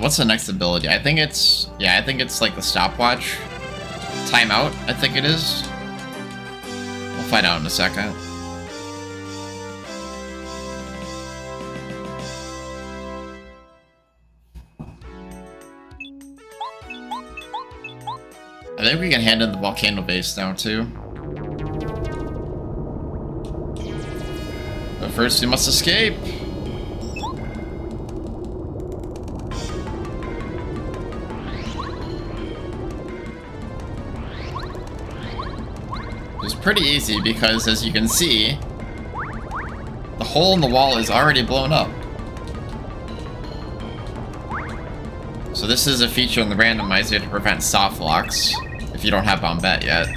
What's the next ability? I think it's... Yeah, I think it's like the stopwatch. Timeout, I think it is. We'll find out in a second. I think we can hand in the volcano base now, too. But first, we must escape! It's pretty easy because, as you can see, the hole in the wall is already blown up. So this is a feature in the randomizer to prevent soft locks, if you don't have Bombette yet.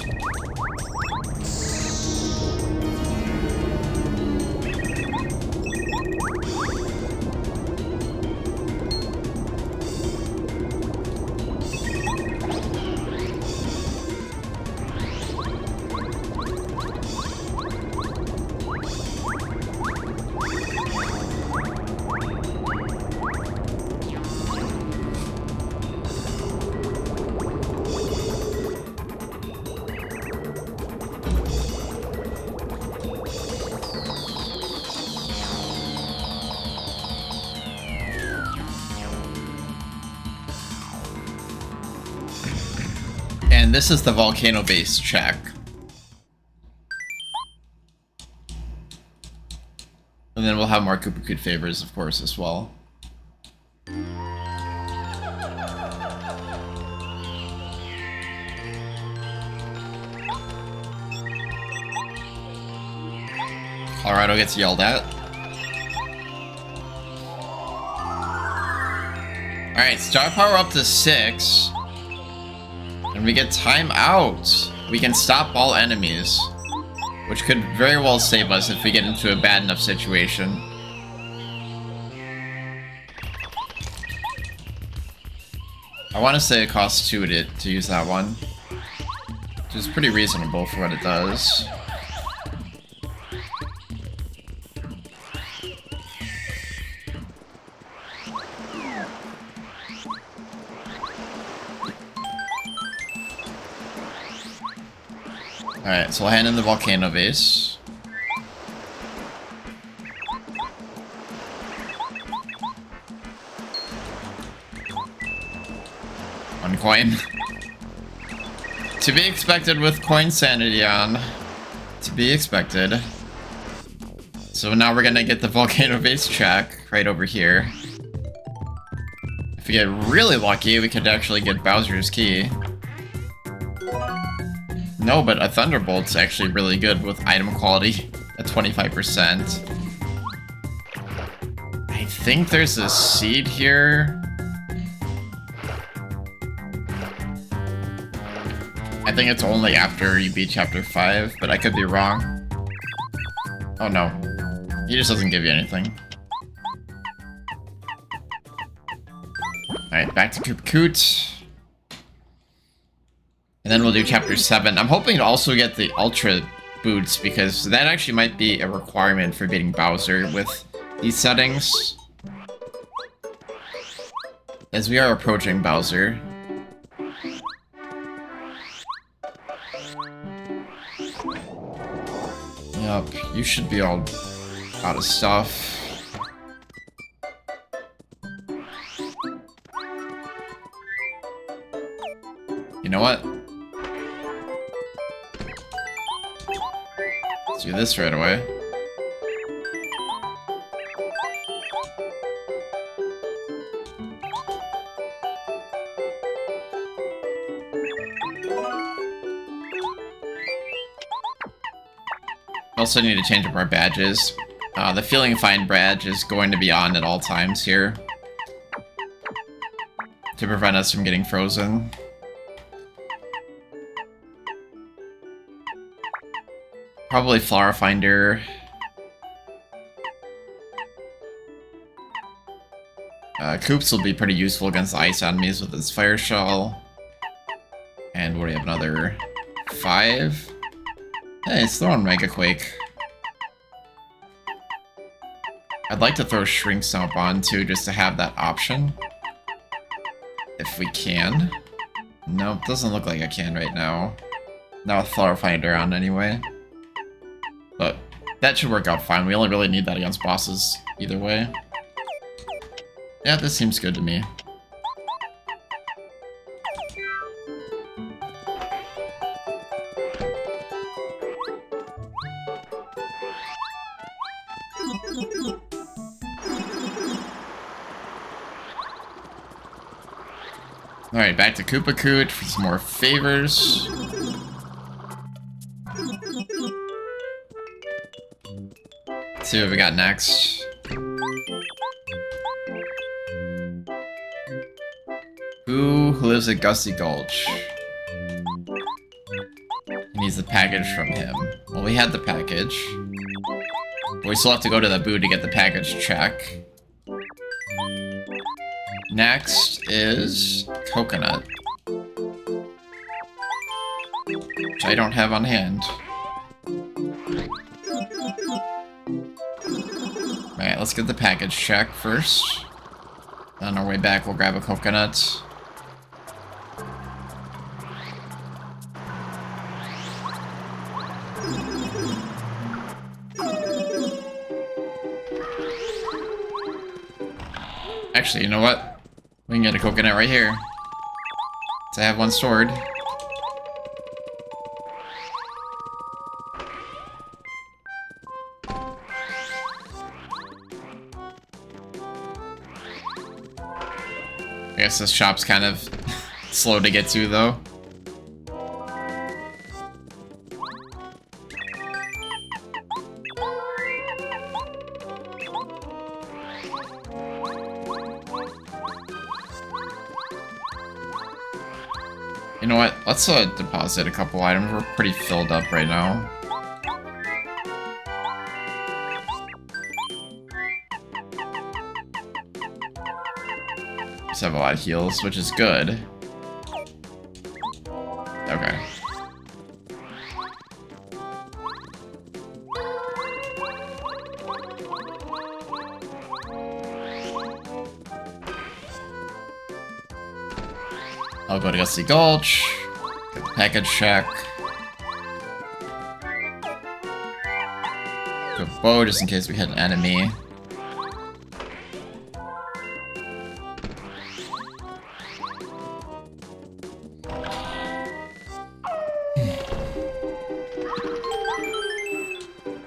And this is the volcano base check. And then we'll have more Koopa Koot favors, of course, as well. Colorado gets yelled at. Alright, star power up to 6. And we get time out. We can stop all enemies, which could very well save us if we get into a bad enough situation. I want to say it costs 2 to use that one, which is pretty reasonable for what it does. Alright, so we'll hand in the volcano base. One coin. To be expected with coin sanity on. To be expected. So now we're gonna get the volcano base check right over here. If we get really lucky, we could actually get Bowser's key. No, but a Thunderbolt's actually really good with item quality at 25%. I think there's a seed here. I think it's only after you beat Chapter 5, but I could be wrong. Oh no. He just doesn't give you anything. Alright, back to Koopa Koot. And then we'll do Chapter 7. I'm hoping to also get the Ultra Boots, because that actually might be a requirement for beating Bowser with these settings. As we are approaching Bowser. Yup, you should be all out of stuff. You know what? Let's do this right away. Also need to change up our badges. The Feeling Fine badge is going to be on at all times here to prevent us from getting frozen. Probably Flower Finder. Koops will be pretty useful against the ice enemies with his Fire Shell. And what do we have, another 5? Hey, it's throwing Mega Quake. I'd like to throw Shrink Stomp on too, just to have that option. If we can. Nope, doesn't look like I can right now. Not with Flower Finder on anyway. But that should work out fine. We only really need that against bosses either way. Yeah, this seems good to me. Alright, back to Koopa Koot for some more favors. Let's see what we got next. Who lives at Gusty Gulch? He needs the package from him. Well, we had the package. But we still have to go to the booth to get the package check. Next is Coconut, which I don't have on hand. Alright, let's get the package check first. On our way back, we'll grab a coconut. Actually, you know what? We can get a coconut right here. So I have one stored. I guess this shop's kind of slow to get to, though. You know what? Let's deposit a couple items. We're pretty filled up right now. Just have a lot of heals, which is good. Okay. I'll go to Gusty Gulch, get the package check. Go bow just in case we hit an enemy.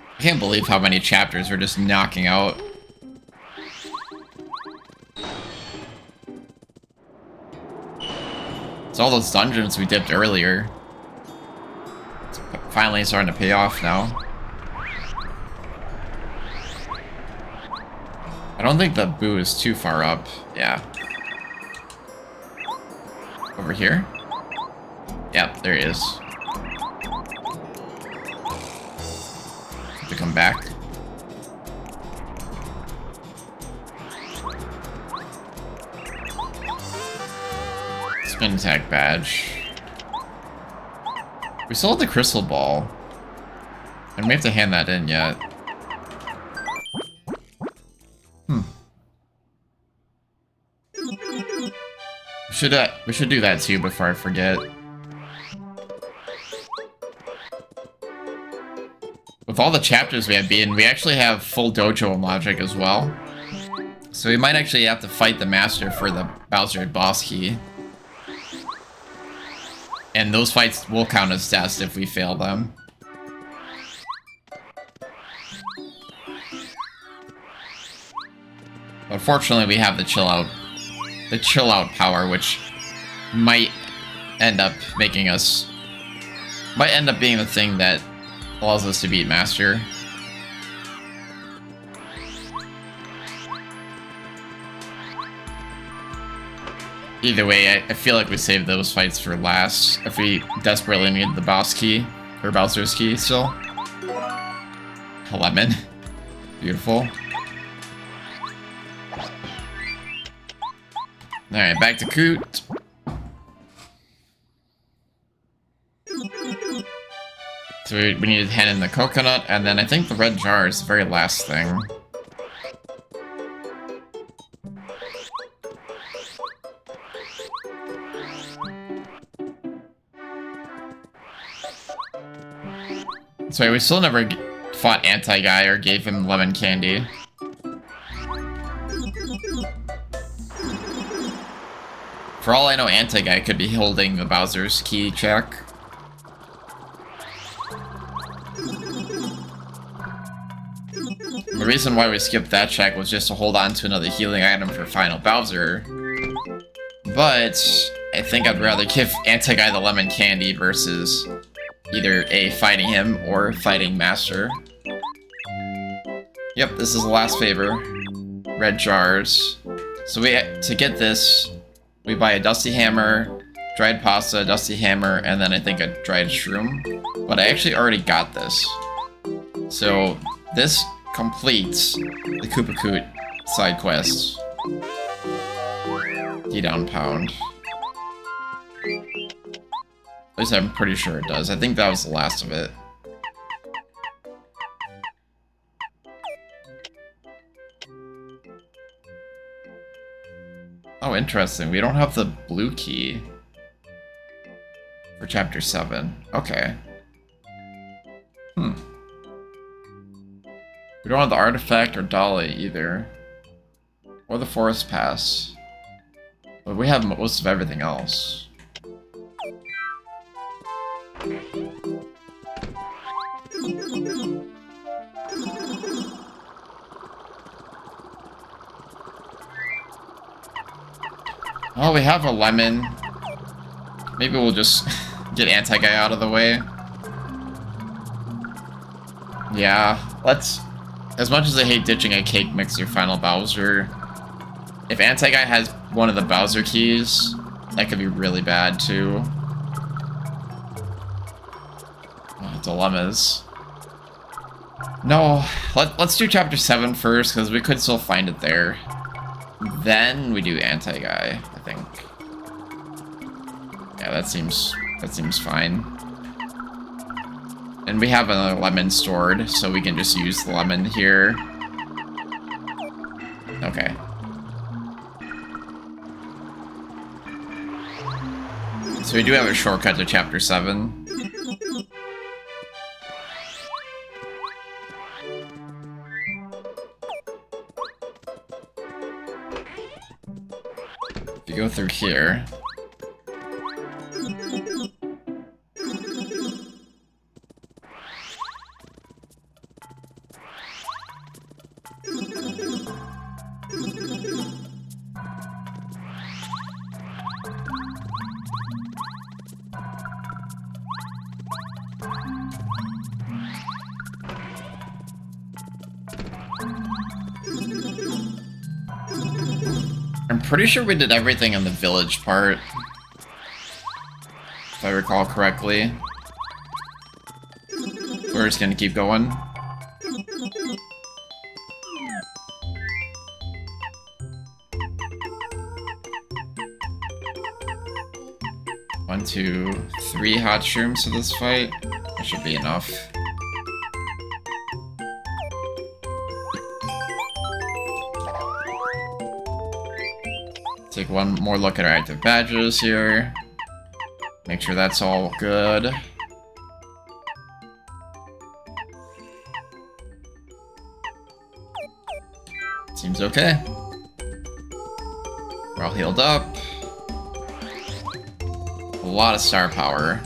I can't believe how many chapters we're just knocking out. It's all those dungeons we dipped earlier. It's finally starting to pay off now. I don't think the boo is too far up. Yeah. Over here? Yep, there he is. Have to come back. Spin attack badge. We still have the crystal ball. And we have to hand that in yet. We should do that too before I forget. With all the chapters we have beaten, we actually have full dojo logic as well. So we might actually have to fight the master for the Bowser boss key. And those fights will count as tests if we fail them. But fortunately, we have the chill out power, which might end up making us... might end up being the thing that allows us to beat Master. Either way, I feel like we saved those fights for last, if we desperately need the boss key, or Bowser's key still. A lemon. Beautiful. Alright, back to Koot. So we need to hand in the coconut, and then I think the red jar is the very last thing. So wait, we still never fought Anti-Guy or gave him lemon candy. For all I know, Anti-Guy could be holding the Bowser's key check. The reason why we skipped that check was just to hold on to another healing item for Final Bowser. But I think I'd rather give Anti-Guy the lemon candy versus either A, fighting him or fighting Master. Yep, this is the last favor. Red jars. So to get this, we buy a Dusty Hammer, dried pasta, Dusty Hammer, and then I think a dried shroom. But I actually already got this. So this completes the Koopa Koot side quest. D-down pound. At least I'm pretty sure it does. I think that was the last of it. Oh, interesting. We don't have the blue key for Chapter 7. Okay. We don't have the artifact or dolly either. Or the forest pass. But we have most of everything else. Oh, we have a lemon. Maybe we'll just get Anti-Guy out of the way. Yeah, let's... As much as I hate ditching a cake mixer Final Bowser, if Anti-Guy has one of the Bowser keys, that could be really bad too. Oh, dilemmas. No, let's do Chapter 7 first, because we could still find it there. Then we do Anti-Guy, I think. Yeah, that seems fine. And we have another lemon stored, so we can just use the lemon here. Okay. So we do have a shortcut to Chapter 7. If you go through here... I'm pretty sure we did everything in the village part, if I recall correctly. We're just gonna keep going. One, two, three hot shrooms for this fight. That should be enough. Take one more look at our active badges here. Make sure that's all good. Seems okay. We're all healed up. A lot of star power.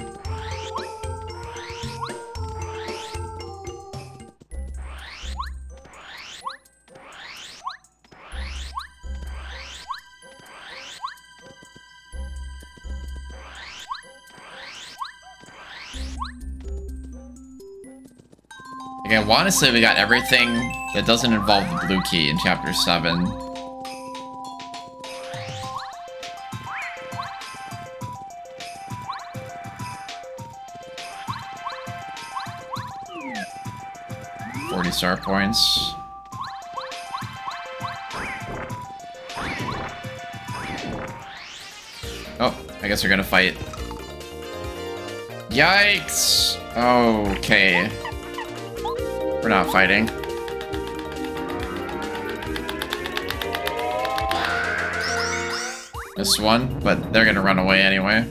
Like, I want to say we got everything that doesn't involve the blue key in Chapter 7. Star points. Oh, I guess we're gonna fight. Yikes! Okay. We're not fighting. This one, but they're gonna run away anyway.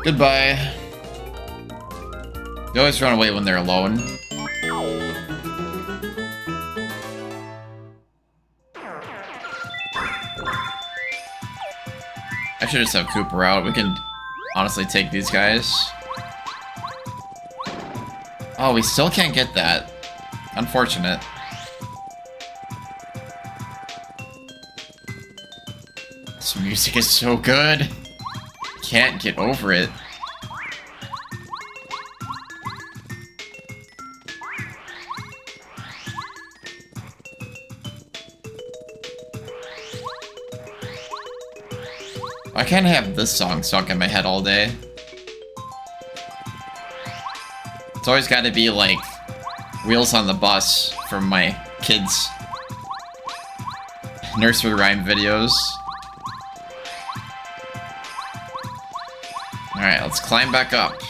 Goodbye. They always run away when they're alone. I should just have Cooper out. We can honestly take these guys. Oh, we still can't get that. Unfortunate. This music is so good. Can't get over it. I can't have this song stuck in my head all day. It's always got to be like Wheels on the Bus from my kids' nursery rhyme videos. Alright, let's climb back up.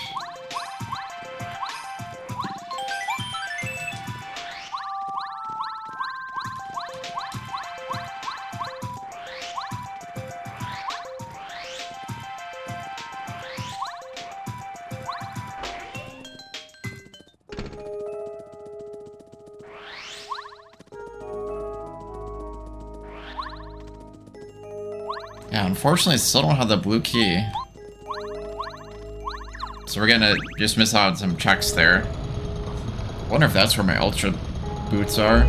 Yeah, unfortunately, I still don't have the blue key. So we're gonna just miss out on some checks there. I wonder if that's where my Ultra boots are.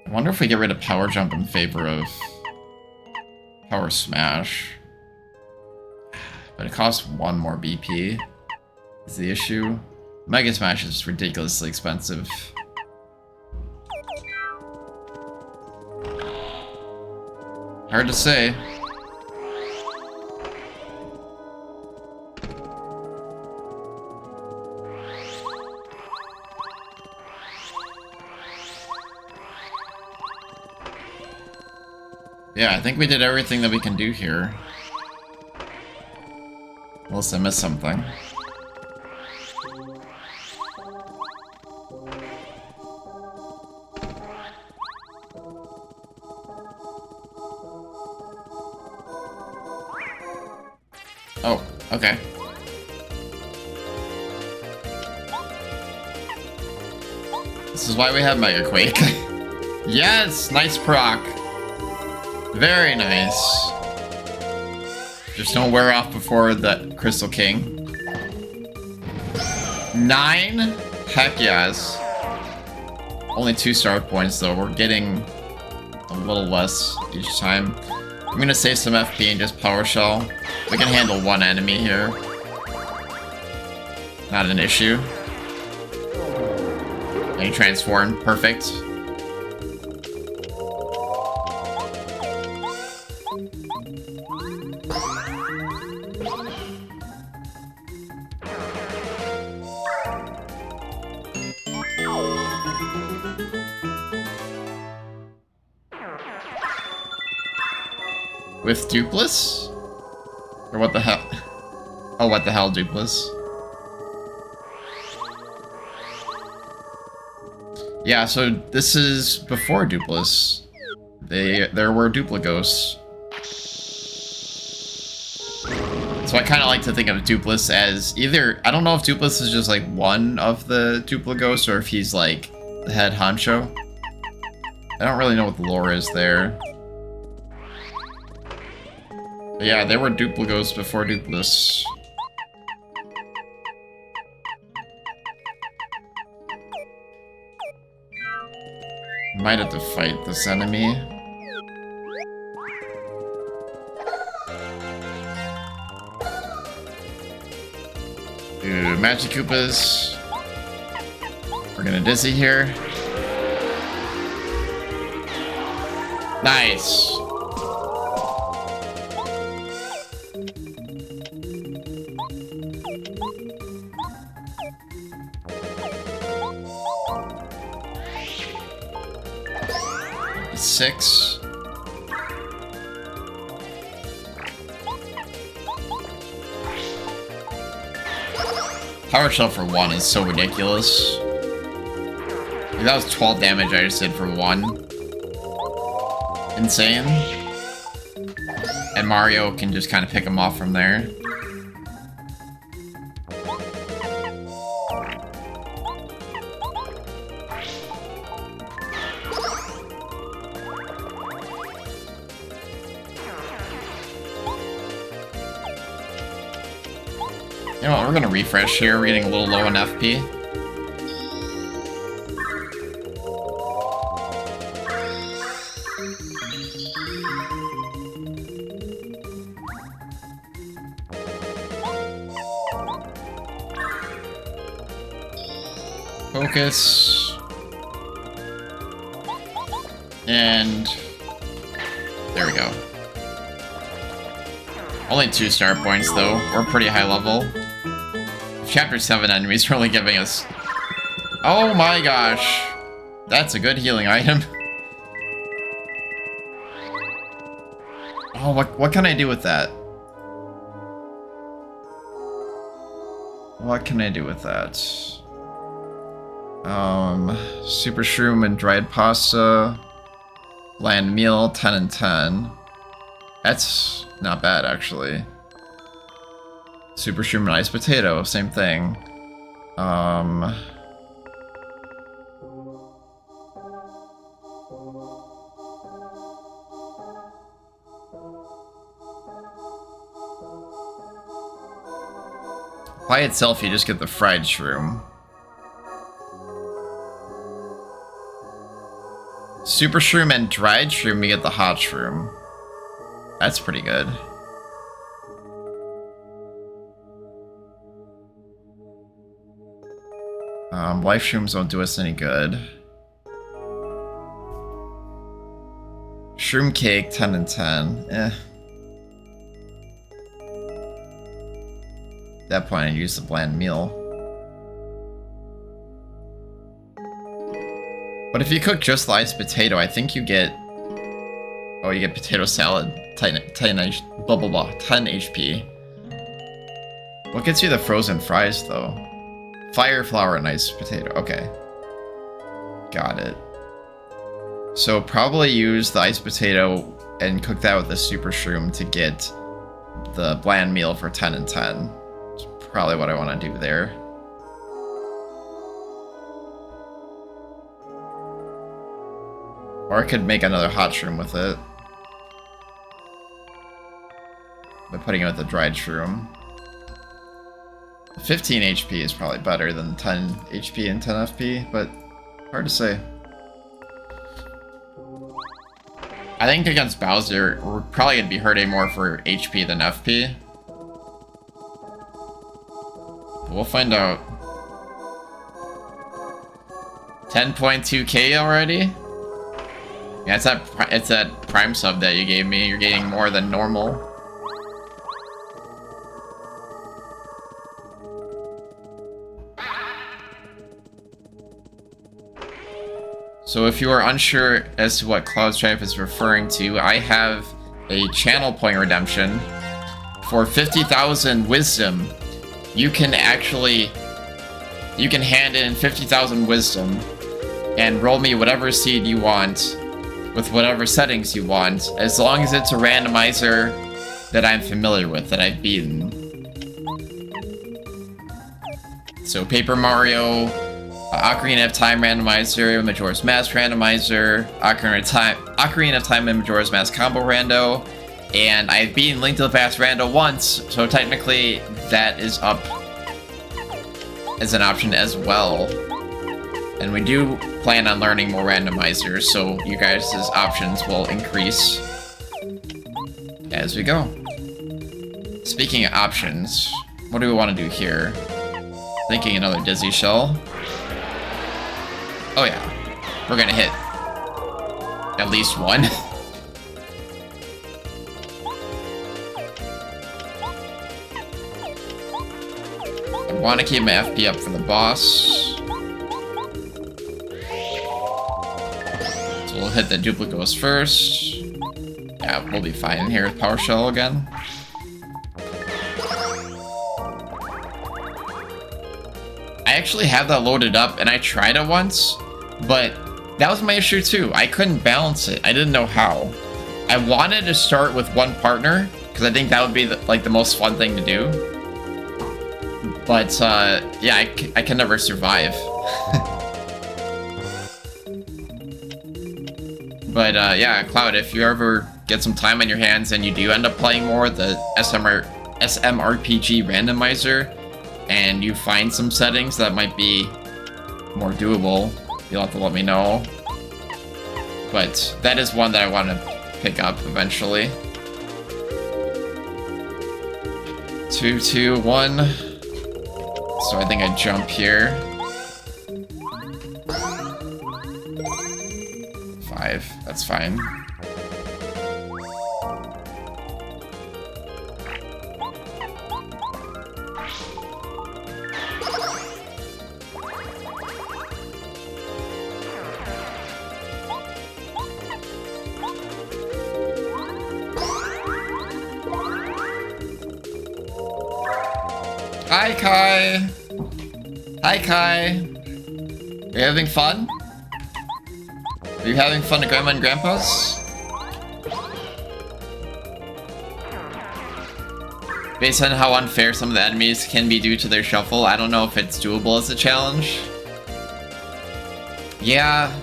I wonder if we get rid of Power Jump in favor of Power Smash. But it costs 1 more BP, is the issue. Mega Smash is ridiculously expensive. Hard to say. Yeah, I think we did everything that we can do here. Unless I missed something. Oh, okay. This is why we have Mega Quake. Yes! Nice proc. Very nice. Just don't wear off before the Crystal King. 9? Heck yes. Only 2 star points though. We're getting a little less each time. I'm gonna save some FP and just Power Shell. We can handle 1 enemy here. Not an issue. And he transformed. Perfect. With Dupless? Or what the hell? Oh, what the hell, Dupless? Yeah, so this is before Dupless. There were Duplighosts. So I kind of like to think of Dupless as either... I don't know if Dupless is just like one of the Duplighosts or if he's like the head honcho. I don't really know what the lore is there. But yeah, there were Duplighosts before Dupless. Might have to fight this enemy. Ooh, Magic Koopas. We're gonna Dizzy here. Nice. Six. Power Shell for 1 is so ridiculous. Like, that was 12 damage I just did for 1. insane. And Mario can just kind of pick him off from there. You know what, we're gonna refresh here. We're getting a little low on FP. Focus. And there we go. Only 2 star points though. We're pretty high level. Chapter 7 enemies are only giving us... Oh my gosh! That's a good healing item. Oh, what can I do with that? What can I do with that? Super Shroom and Dried Pasta. Bland Meal, 10 and 10. That's not bad, actually. Super Shroom and Iced Potato, same thing. By itself, you just get the fried shroom. Super Shroom and Dried Shroom, you get the hot shroom. That's pretty good. Life shrooms don't do us any good. Shroom cake, 10 and 10. Eh. At that point, I'd use the bland meal. But if you cook just the iced potato, I think you get... Oh, you get potato salad. 10 HP. What gets you the frozen fries, though? Fire, flour, and iced potato. Okay. Got it. So probably use the iced potato and cook that with the super shroom to get the bland meal for 10 and 10. That's probably what I want to do there. Or I could make another hot shroom with it. By putting it with the dried shroom. 15 HP is probably better than 10 HP and 10 FP, but hard to say. I think against Bowser, we're probably going to be hurting more for HP than FP. But we'll find out. 10.2k already? Yeah, it's that prime sub that you gave me. You're getting more than normal. So if you are unsure as to what Cloud Strife is referring to, I have a channel point redemption. For 50,000 wisdom, you can hand in 50,000 wisdom and roll me whatever seed you want with whatever settings you want, as long as it's a randomizer that I'm familiar with, that I've beaten. So Paper Mario, Ocarina of Time Randomizer, Majora's Mask Randomizer, Ocarina of Time and Majora's Mask Combo Rando, and I've beaten Link to the Past Rando once, so technically that is up as an option as well. And we do plan on learning more randomizers, so you guys' options will increase as we go. Speaking of options, what do we want to do here? Thinking another Dizzy Shell. Oh yeah, we're gonna hit at least one. I want to keep my FP up for the boss. So we'll hit the Duplicos first. Yeah, we'll be fine here with Power Shell again. I actually have that loaded up, and I tried it once, but that was my issue too. I couldn't balance it. I didn't know how. I wanted to start with one partner, because I think that would be the most fun thing to do. But, yeah, I can never survive. But, yeah, Cloud, if you ever get some time on your hands and you do end up playing more the SMRPG Randomizer, and you find some settings that might be more doable, you'll have to let me know. But that is one that I want to pick up eventually. 2, 2, 1. So I think I jump here. 5, that's fine. Hi, Kai! Hi, Kai! Are you having fun? Are you having fun at Grandma and Grandpa's? Based on how unfair some of the enemies can be due to their shuffle, I don't know if it's doable as a challenge. Yeah.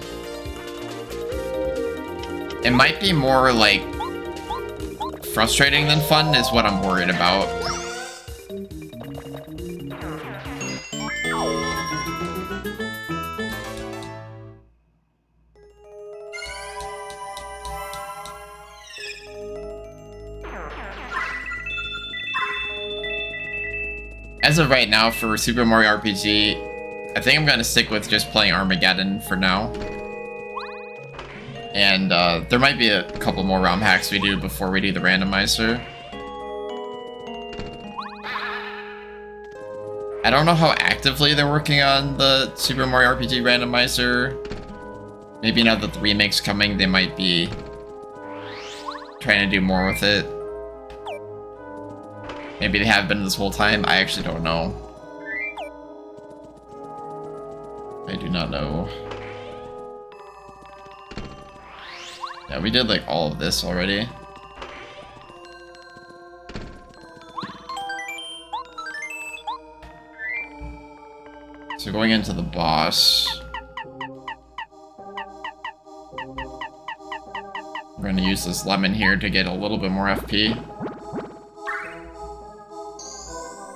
It might be more, like, frustrating than fun is what I'm worried about. As of right now, for Super Mario RPG, I think I'm gonna stick with just playing Armageddon for now. And there might be a couple more ROM hacks we do before we do the randomizer. I don't know how actively they're working on the Super Mario RPG randomizer. Maybe now that the remake's coming, they might be trying to do more with it. Maybe they have been this whole time. I actually don't know. I do not know. Yeah, we did like all of this already. So going into the boss. We're gonna use this lemon here to get a little bit more FP.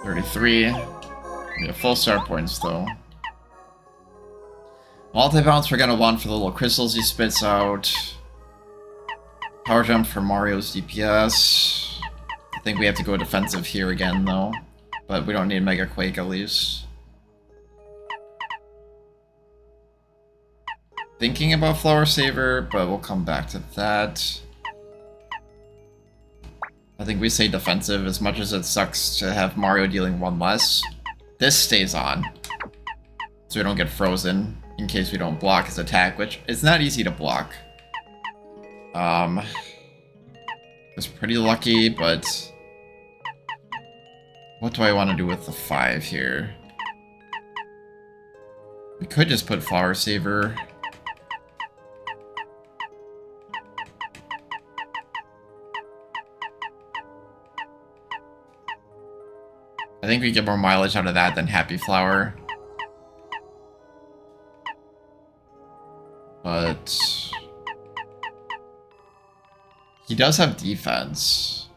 33. We have full star points though. Multi-bounce we're gonna want for the little crystals he spits out. Power jump for Mario's DPS. I think we have to go defensive here again though. But we don't need Mega Quake at least. Thinking about Flower Saver, but we'll come back to that. I think we say defensive as much as it sucks to have Mario dealing 1 less. This stays on. So we don't get frozen in case we don't block his attack, which it's not easy to block. It's pretty lucky, but what do I want to do with the 5 here? We could just put Flower Saver. I think we get more mileage out of that than Happy Flower. But he does have defense.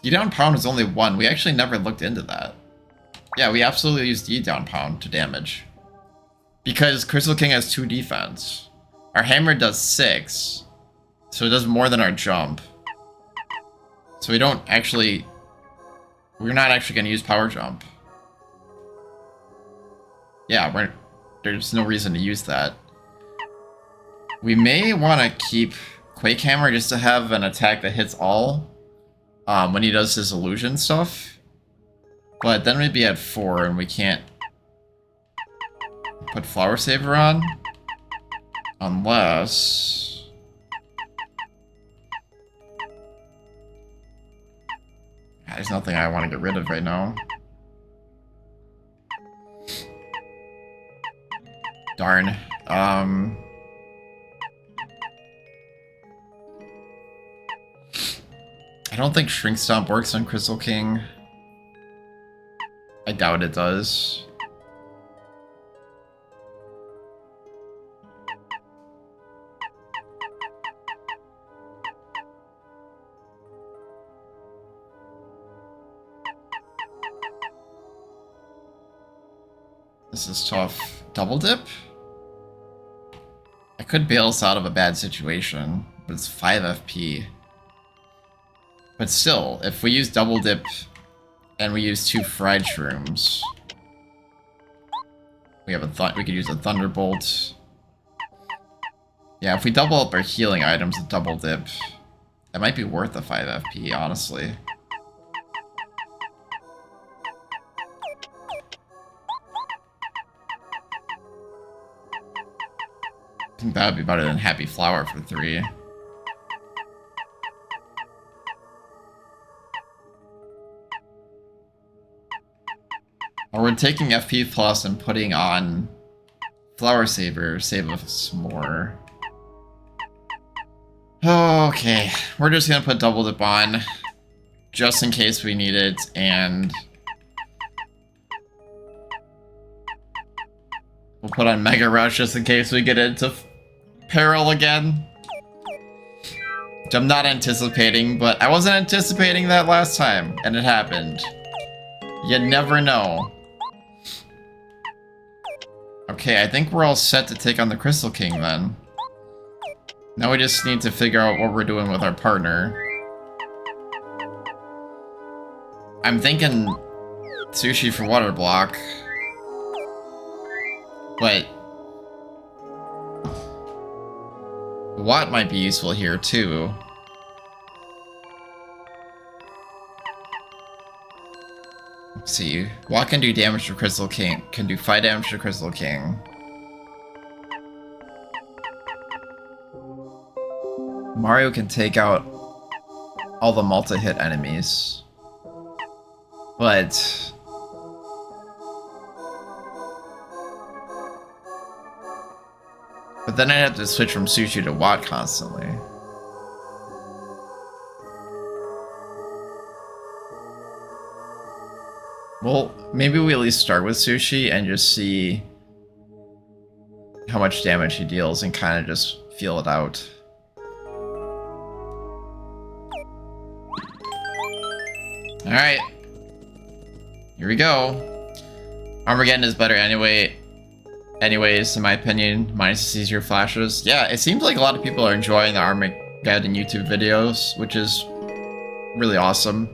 D down pound is only 1. We actually never looked into that. Yeah, we absolutely use D down pound to damage. Because Crystal King has 2 defense. Our hammer does 6. So it does more than our jump. So we don't actually... We're not actually going to use power jump. Yeah, there's no reason to use that. We may want to keep Quake Hammer just to have an attack that hits all when he does his illusion stuff. But then we'd be at 4 and we can't put Flower Saver on. Unless... There's nothing I want to get rid of right now. Darn. I don't think Shrink Stomp works on Crystal King. I doubt it does. This is tough. Double dip? I could bail us out of a bad situation, but it's 5 FP. But still, if we use double dip and we use 2 fried shrooms, we have we could use a thunderbolt. Yeah, if we double up our healing items with double dip, that might be worth the 5 FP, honestly. I think that would be better than Happy Flower for 3. Or we're taking FP plus and putting on Flower Saver, save us more. Okay, we're just gonna put double dip on, just in case we need it, and we'll put on Mega Rush just in case we get into peril again. Which I'm not anticipating, but I wasn't anticipating that last time, and it happened. You never know. Okay, I think we're all set to take on the Crystal King then. Now we just need to figure out what we're doing with our partner. I'm thinking Sushi for Water Block. But Watt might be useful here too. Let's see. Watt can do damage to Crystal King. Can do 5 damage to Crystal King. Mario can take out all the multi-hit enemies. But then I'd have to switch from Sushi to Watt constantly. Well, maybe we at least start with Sushi and just see how much damage he deals and kind of just feel it out. Alright. Here we go. Armageddon is better anyways, in my opinion, minus the easier flashes. Yeah, it seems like a lot of people are enjoying the Armageddon YouTube videos, which is really awesome.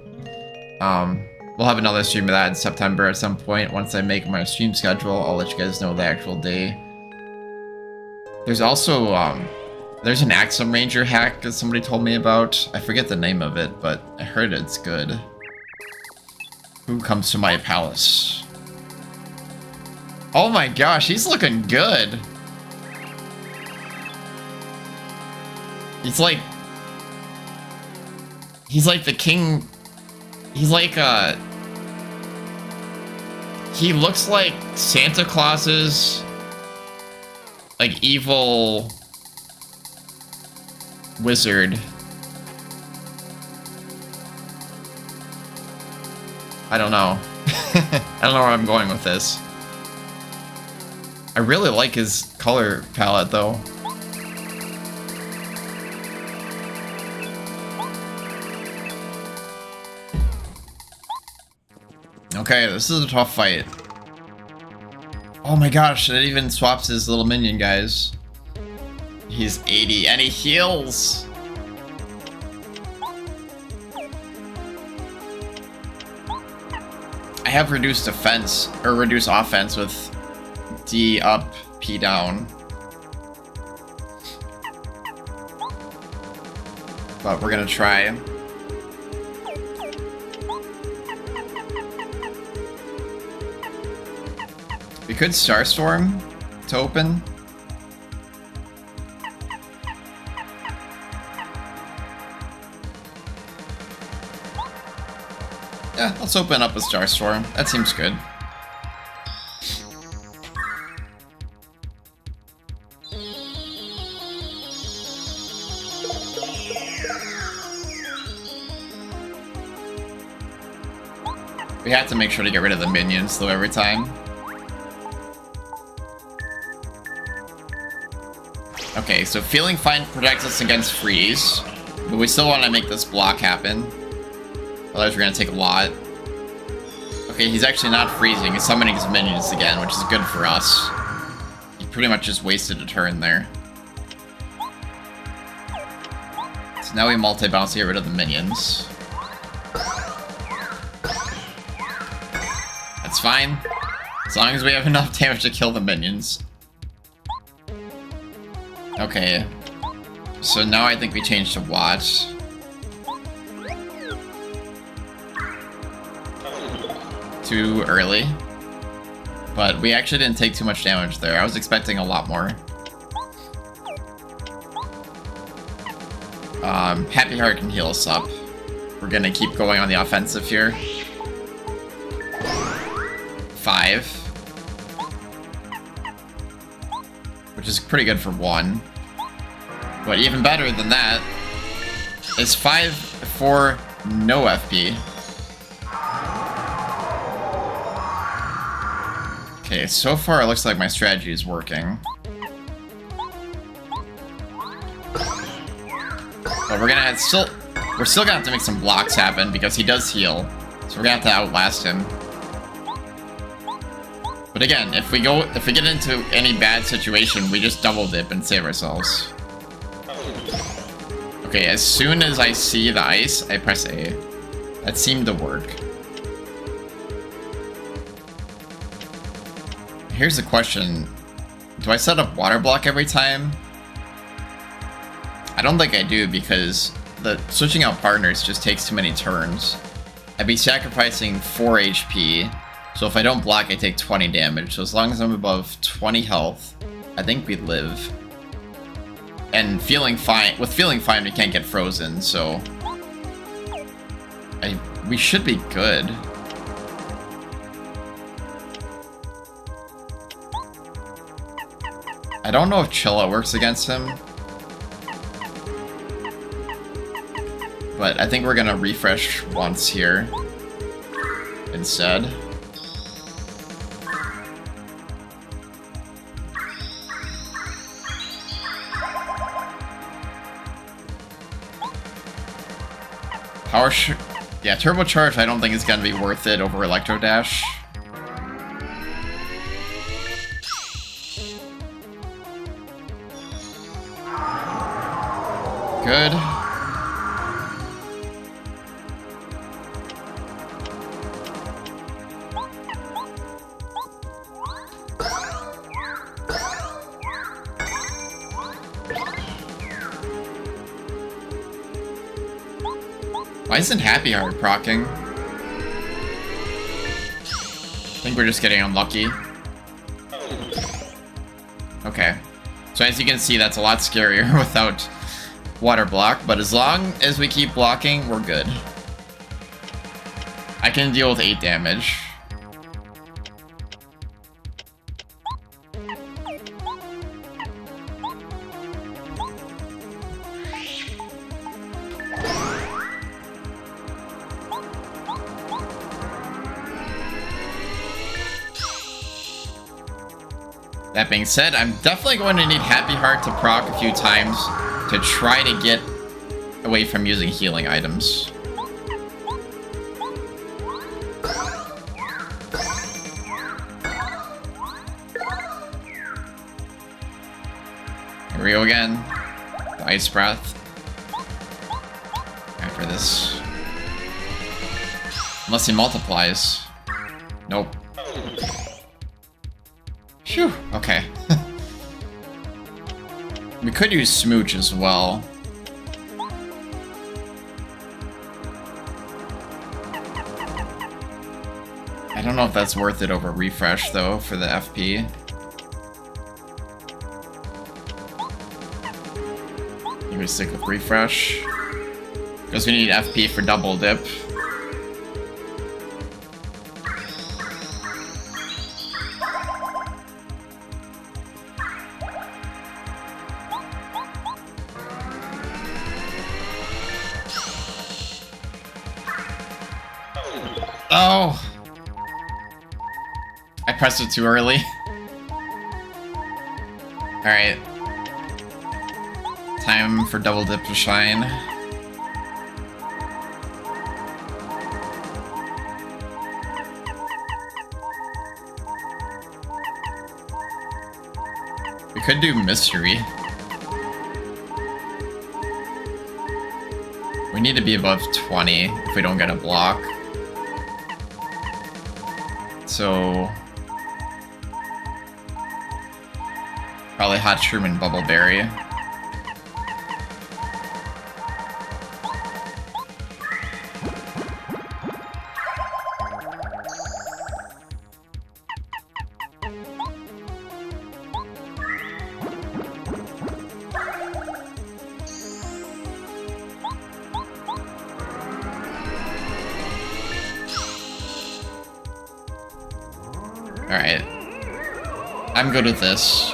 We'll have another stream of that in September at some point. Once I make my stream schedule, I'll let you guys know the actual day. There's also, there's an Axum Ranger hack that somebody told me about. I forget the name of it, but I heard it's good. Who comes to my palace? Oh my gosh, he's looking good. He's like the king. He's like, he looks like Santa Claus's, like, evil wizard. I don't know. I don't know where I'm going with this. I really like his color palette, though. Okay, this is a tough fight. Oh my gosh, it even swaps his little minion, guys. He's 80, and he heals! I have reduced defense, or reduced offense with D up, P down. But we're gonna try. We could Starstorm to open. Yeah, let's open up a Starstorm. That seems good. We have to make sure to get rid of the minions, though, every time. Okay, so Feeling Fine protects us against freeze, but we still want to make this block happen. Otherwise we're going to take a lot. Okay, he's actually not freezing. He's summoning his minions again, which is good for us. He pretty much just wasted a turn there. So now we multi-bounce to get rid of the minions. That's fine. As long as we have enough damage to kill the minions. Okay. So now I think we change to watch. Too early. But we actually didn't take too much damage there. I was expecting a lot more. Happy Heart can heal us up. We're gonna keep going on the offensive here. 5. Which is pretty good for 1. But even better than that is 5 for no FP. Okay, so far it looks like my strategy is working. But we're still gonna have to make some blocks happen because he does heal. So we're gonna have to outlast him. But again, if we get into any bad situation, we just double dip and save ourselves. Okay, as soon as I see the ice, I press A. That seemed to work. Here's the question. Do I set up water block every time? I don't think I do because the switching out partners just takes too many turns. I'd be sacrificing 4 HP. So if I don't block, I take 20 damage. So as long as I'm above 20 health, I think we live. And Feeling Fine, with Feeling Fine, we can't get frozen, so we should be good. I don't know if Chilla works against him, but I think we're gonna refresh once here instead. Yeah, Turbocharge I don't think is gonna be worth it over Electro Dash. Good. Why isn't Happy Heart proccing? I think we're just getting unlucky. Okay. So as you can see, that's a lot scarier without water block, but as long as we keep blocking, we're good. I can deal with 8 damage. That being said, I'm definitely going to need Happy Heart to proc a few times to try to get away from using healing items. Here we go again. The Ice Breath. After this. Unless he multiplies. Nope. Phew, okay. We could use Smooch as well. I don't know if that's worth it over Refresh, though, for the FP. I'm gonna stick with Refresh. Because we need FP for double dip. Oh, pressed it too early. Alright. Time for double dip to shine. We could do mystery. We need to be above 20 if we don't get a block. So probably hot shroom and bubbleberry. Alright. I'm good with this.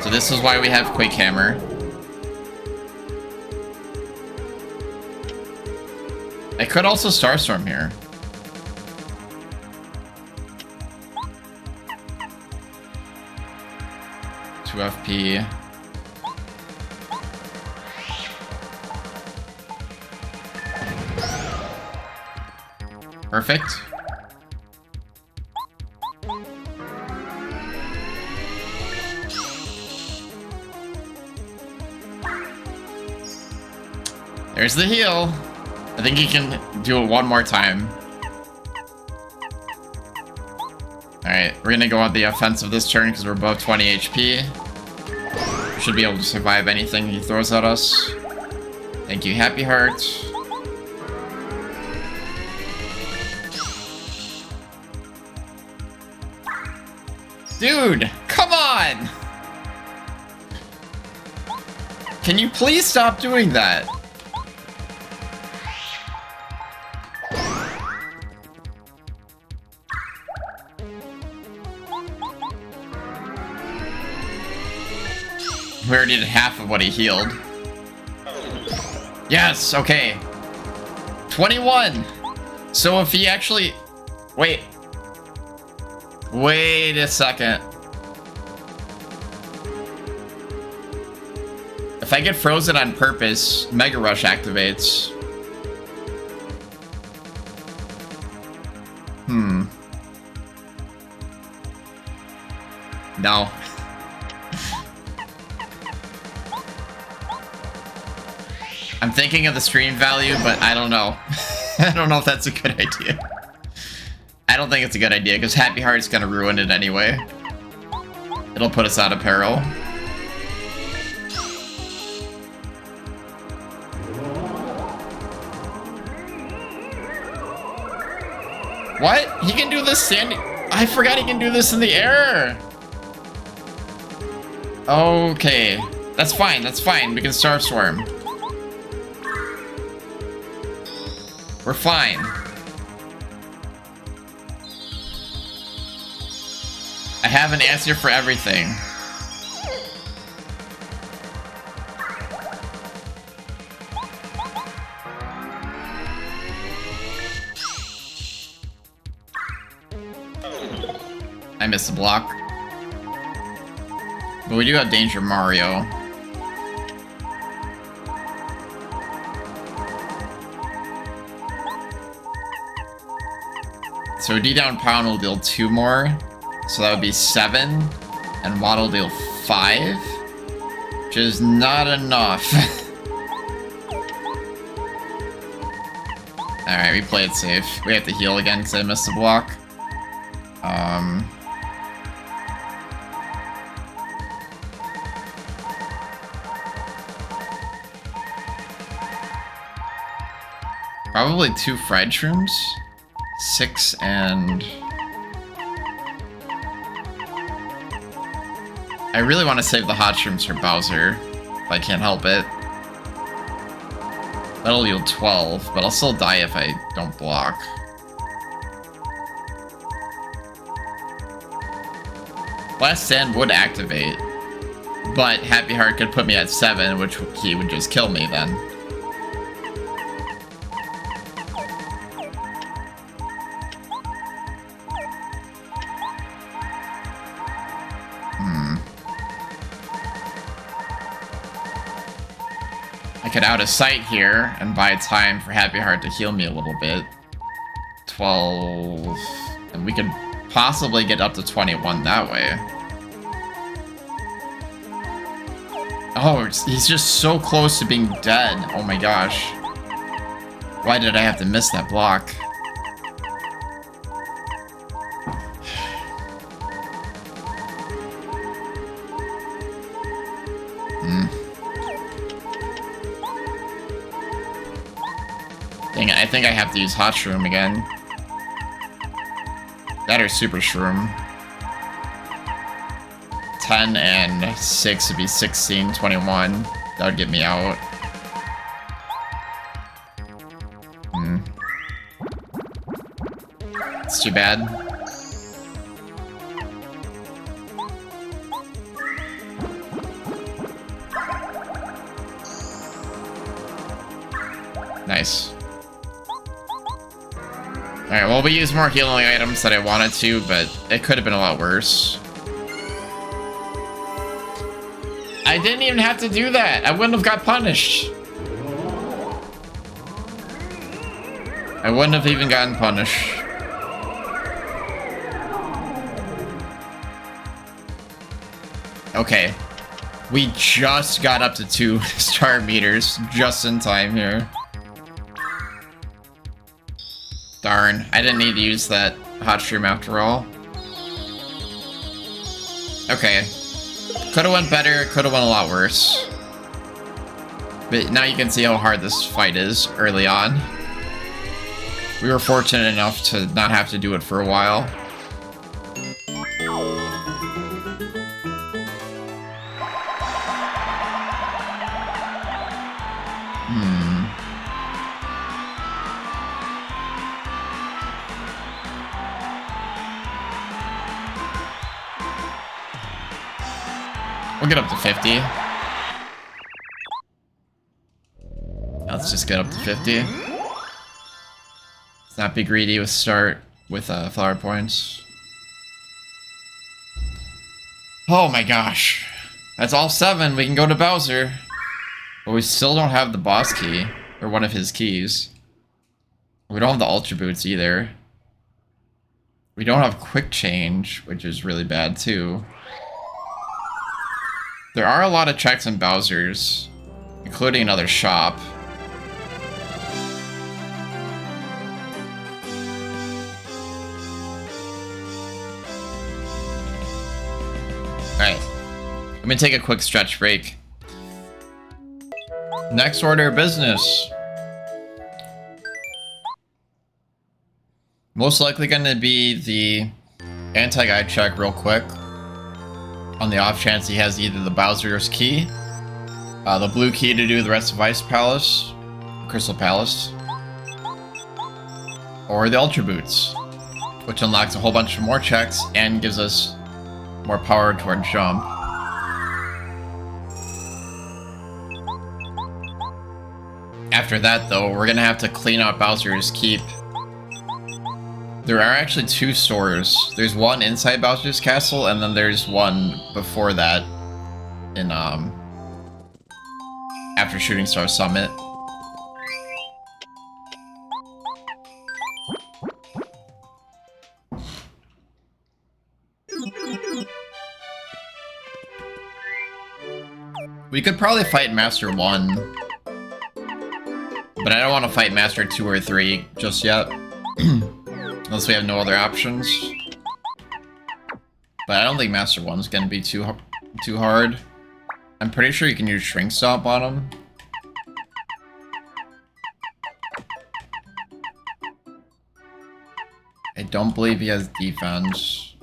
So this is why we have Quake Hammer. I could also Starstorm here. Two FP. Perfect. There's the heal. I think he can do it one more time. Alright, we're gonna go on the offensive this turn because we're above 20 HP. We should be able to survive anything he throws at us. Thank you, Happy Heart. Dude, come on! Can you please stop doing that? We already did half of what he healed. Yes, okay. 21! So if he actually... Wait a second. If I get frozen on purpose, Mega Rush activates. No. I'm thinking of the stream value, but I don't know. I don't know if that's a good idea. I don't think it's a good idea, because Happy Heart's gonna ruin it anyway. It'll put us out of peril. What? He can do this standing... I forgot he can do this in the air! Okay. That's fine, that's fine. We can Starstorm. We're fine. I have an answer for everything. I missed the block. But we do have Danger Mario. So D down pound will deal 2 more. So that would be 7. And Watt will deal 5. Which is not enough. Alright, we play it safe. We have to heal again because I missed the block. Probably 2 fried shrooms. 6 and... I really want to save the hot shrooms for Bowser, if I can't help it. That'll yield 12, but I'll still die if I don't block. Last Stand would activate, but Happy Heart could put me at 7, which he would just kill me then. I could out of sight here and buy time for Happy Heart to heal me a little bit. 12... And we could possibly get up to 21 that way. Oh, he's just so close to being dead. Oh my gosh. Why did I have to miss that block? Dang it, I think I have to use Hot Shroom again. That or Super Shroom. 10 and 6 would be 16, 21. That would get me out. It's too bad. Nice. Alright, well, we used more healing items than I wanted to, but it could have been a lot worse. I didn't even have to do that. I wouldn't have got punished. I wouldn't have even gotten punished. Okay. We just got up to 2 star meters just in time here. Darn, I didn't need to use that hot shroom after all. Okay. Could've went better, could've went a lot worse. But now you can see how hard this fight is early on. We were fortunate enough to not have to do it for a while. We'll get up to 50. Let's just get up to 50. Let's not be greedy with start with flower points. Oh my gosh. That's all 7. We can go to Bowser. But we still don't have the boss key. Or one of his keys. We don't have the Ultra Boots either. We don't have Quick Change, which is really bad too. There are a lot of checks in Bowser's, including another shop. Alright, I'm gonna take a quick stretch break. Next order of business. Most likely gonna be the anti-guide check real quick. On the off chance he has either the Bowser's key, the blue key to do the rest of Ice Palace, Crystal Palace, or the Ultra Boots, which unlocks a whole bunch of more checks and gives us more power toward jump. After that though, we're gonna have to clean out Bowser's Keep. There are actually 2 stores. There's one inside Bowser's Castle, and then there's one before that in, after Shooting Star Summit. We could probably fight Master 1, but I don't want to fight Master 2 or 3 just yet. Unless we have no other options. But I don't think Master 1's gonna be too hard. I'm pretty sure you can use Shrink Stomp on him. I don't believe he has defense.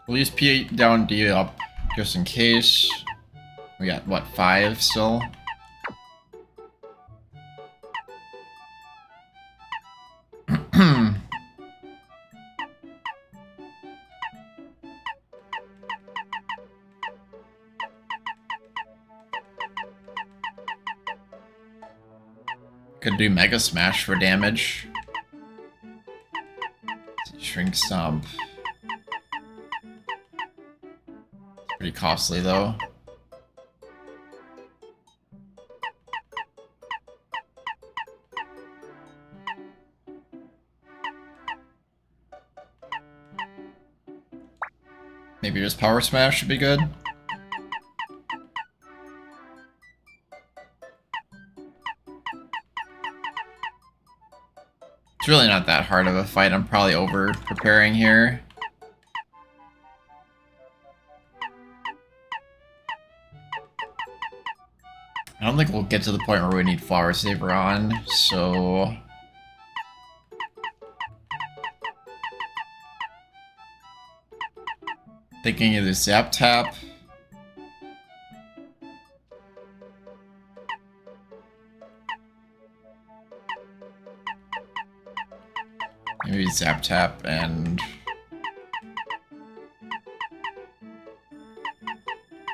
We'll use P down, D up, just in case. We got, what, 5 still? Could do Mega Smash for damage. Shrink Stomp. Pretty costly though. Maybe just Power Smash should be good. It's really not that hard of a fight. I'm probably over preparing here. I don't think we'll get to the point where we need Flower Saver on, so... Thinking either Zap Tap. Maybe Zap Tap and...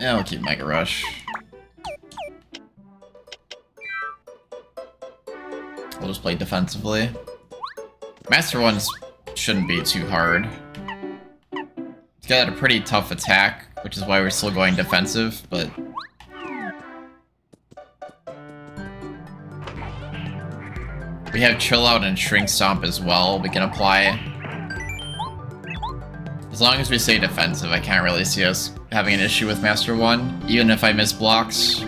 Yeah, we'll keep Mega Rush. We'll just play defensively. Master ones shouldn't be too hard. He's got a pretty tough attack, which is why we're still going defensive, but... We have Chill Out and Shrink Stomp as well we can apply. As long as we stay defensive, I can't really see us having an issue with Master 1, even if I miss blocks.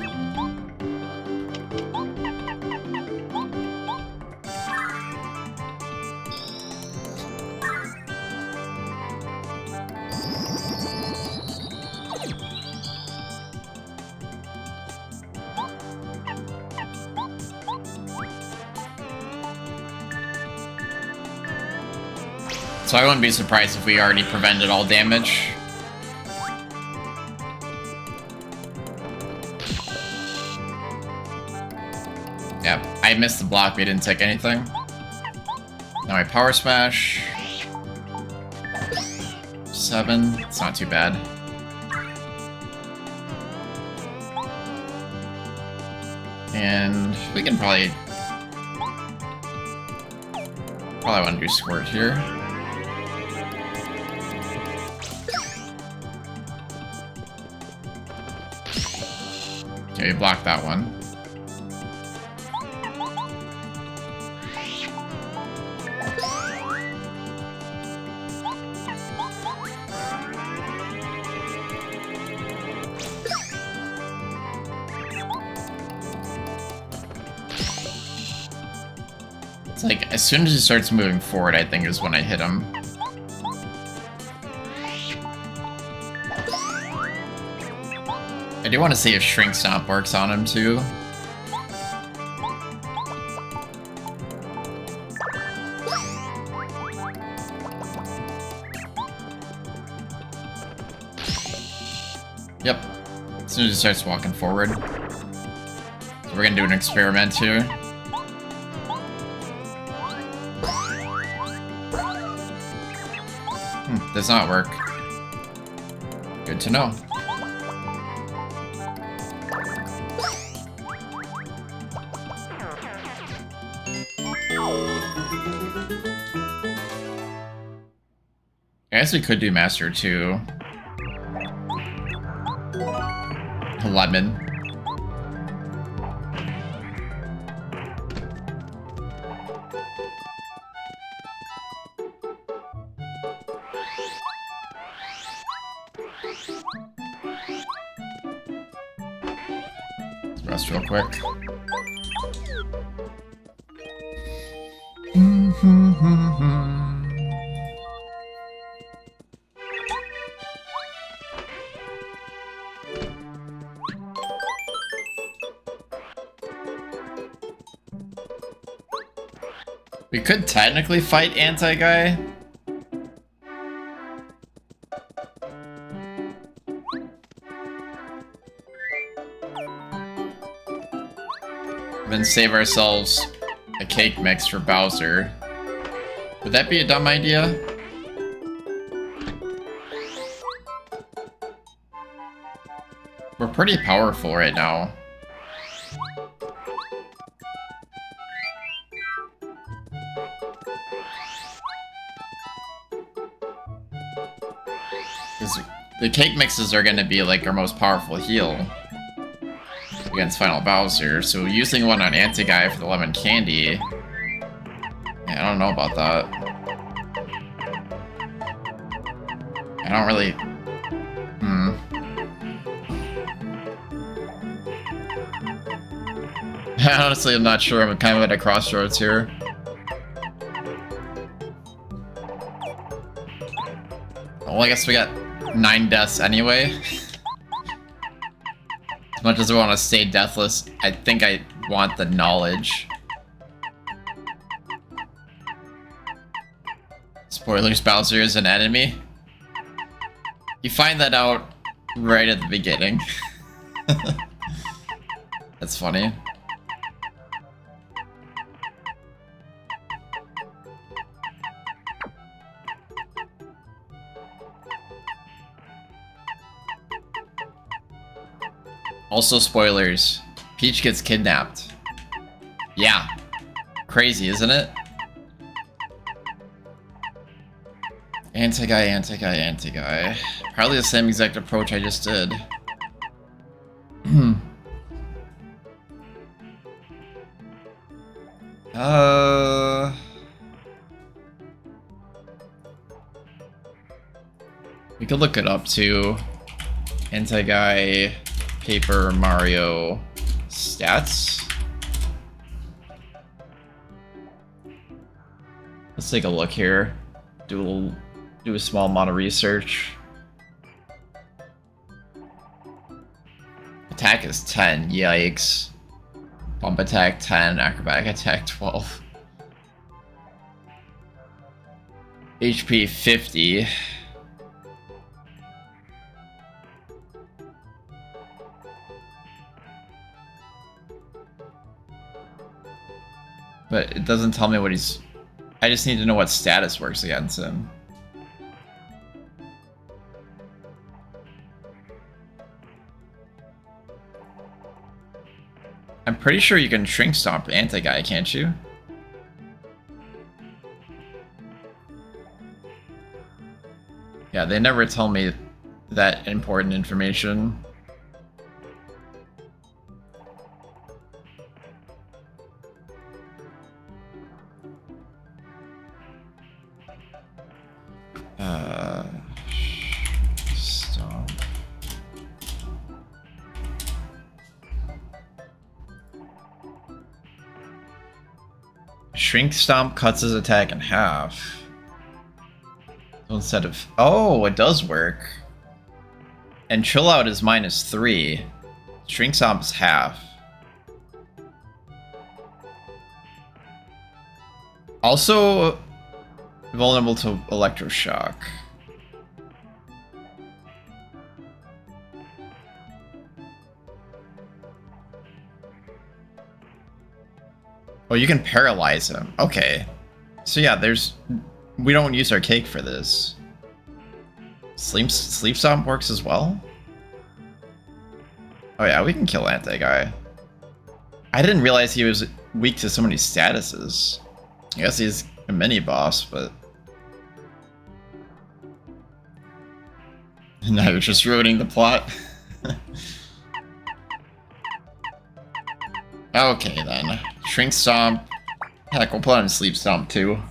So I wouldn't be surprised if we already prevented all damage. Yeah, I missed the block, we didn't take anything. Now I Power Smash. 7, it's not too bad. And we can probably want to do Squirt here. Okay, we blocked that one. It's like, as soon as he starts moving forward, I think is when I hit him. I do want to see if Shrink Stomp works on him too. Yep. As soon as he starts walking forward. So we're gonna do an experiment here. Does not work. Good to know. I guess we could do Master 2. Lemon. Let's rest real quick. We could technically fight Anti-Guy. Then save ourselves a cake mix for Bowser. Would that be a dumb idea? We're pretty powerful right now. the cake mixes are gonna be like our most powerful heal against Final Bowser, so using one on Anti-Guy for the lemon candy, I don't know about that. I don't really... Honestly, I'm not sure. I'm kind of at a crossroads here. Well, I guess we got 9 deaths anyway. As much as I want to stay deathless, I think I want the knowledge. Spoilers, Bowser is an enemy. You find that out right at the beginning. That's funny. Also, spoilers. Peach gets kidnapped. Yeah. Crazy, isn't it? Anti-Guy, Anti-Guy, Anti-Guy. Probably the same exact approach I just did. We could look it up too. Anti-Guy, Paper Mario stats. Let's take a look here. Do a small amount of research. Attack is 10. Yikes. Bump attack 10. Acrobatic attack 12. HP 50. But it doesn't tell me what he's... I just need to know what status works against him. I'm pretty sure you can shrink stomp Anti-Guy, can't you? Yeah, they never tell me that important information. Stomp. Shrink Stomp cuts his attack in half. So instead of... Oh, it does work. And Chill Out is -3. Shrink Stomp is half. Also vulnerable to electroshock. Oh, you can paralyze him. Okay. So yeah, we don't use our cake for this. Sleep Stomp works as well? Oh yeah, we can kill Anti-Guy. I didn't realize he was weak to so many statuses. I guess he's a mini-boss, but... Now you're just ruining the plot. Okay then. Shrink Stomp. Heck, we'll put on Sleep Stomp too.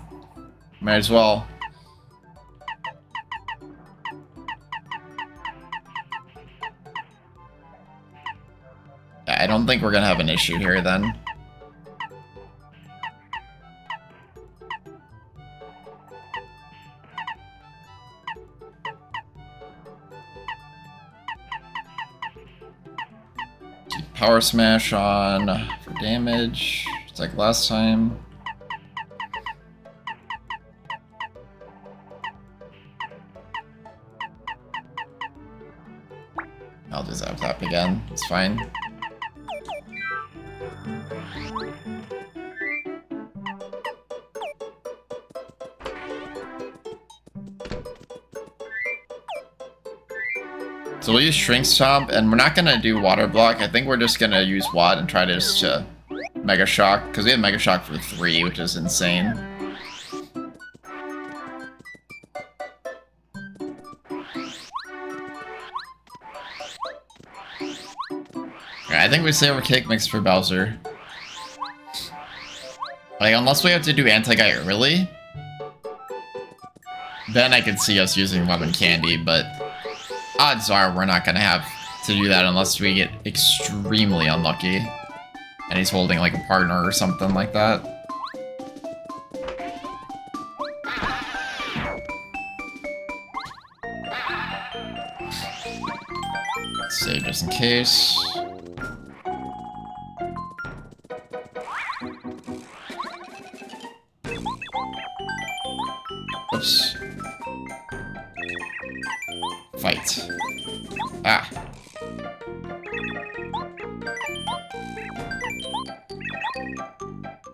Might as well. I don't think we're gonna have an issue here then. Power Smash on for damage, just like last time. I'll do Zap Tap again, it's fine. So we'll use Shrink Stomp, and we're not gonna do Water Block. I think we're just gonna use Watt and try to just Mega Shock, because we have Mega Shock for 3, which is insane. I think we save our cake mix for Bowser. Like, unless we have to do anti-guy early, then I could see us using lemon candy, but odds are we're not gonna have to do that unless we get extremely unlucky. And he's holding like a partner or something like that. Save just in case. Oops. Fight. Ah.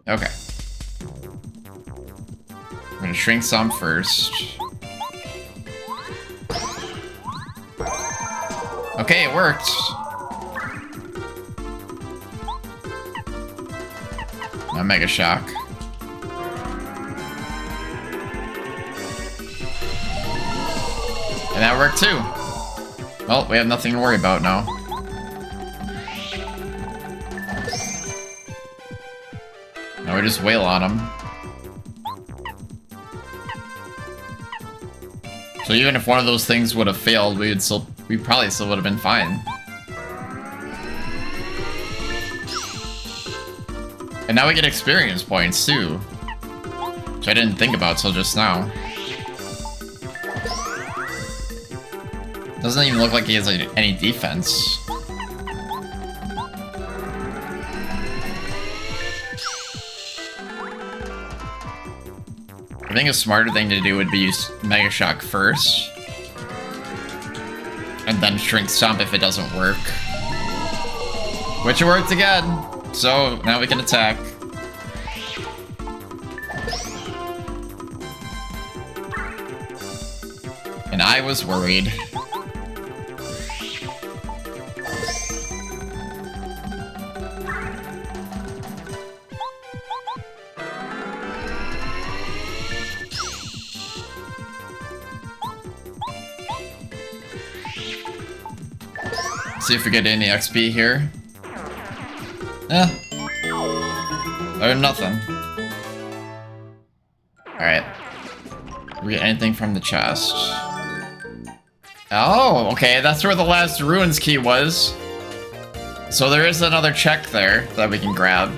Okay. I'm gonna shrink some first. Okay, it worked. Now Mega Shock. And that worked too. Well, we have nothing to worry about now. Now we just wail on him. So even if one of those things would have failed, we probably still would have been fine. And now we get experience points too, which I didn't think about till just now. Doesn't even look like he has any defense. I think a smarter thing to do would be use Mega Shock first. And then Shrink Stomp if it doesn't work. Which it worked again! So, now we can attack. And I was worried. See if we get any XP here. Eh. Or nothing. Alright. Do we get anything from the chest? Oh, okay, that's where the last ruins key was. So there is another check there that we can grab.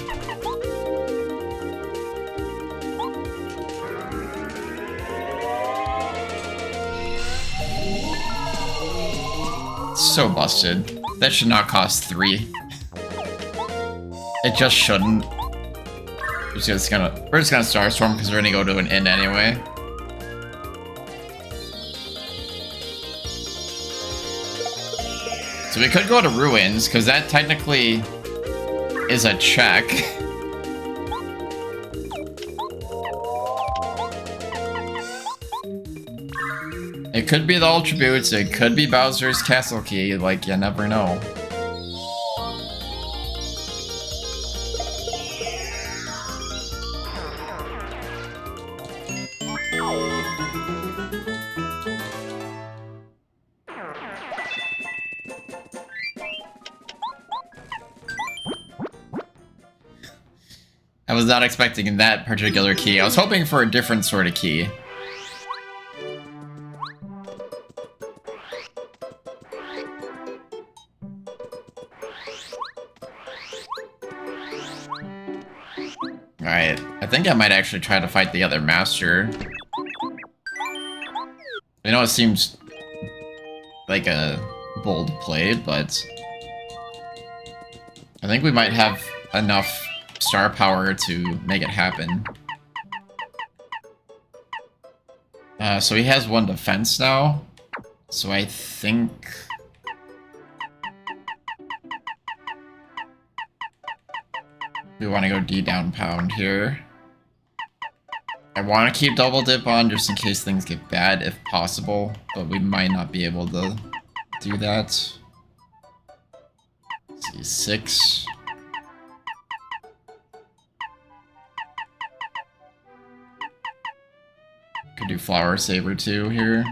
So busted. That should not cost 3. It just shouldn't. We're just gonna Starstorm because we're gonna go to an inn anyway. So we could go to ruins because that technically is a check. It could be the Ultra Boots, it could be Bowser's Castle Key, like, you never know. I was not expecting that particular key. I was hoping for a different sort of key. Alright, I think I might actually try to fight the other master. I know it seems like a bold play, but I think we might have enough star power to make it happen. So he has 1 defense now, so I think... we want to go D down pound here. I want to keep double dip on just in case things get bad if possible, but we might not be able to do that. Let's see, 6. Could do Flower Saber too here.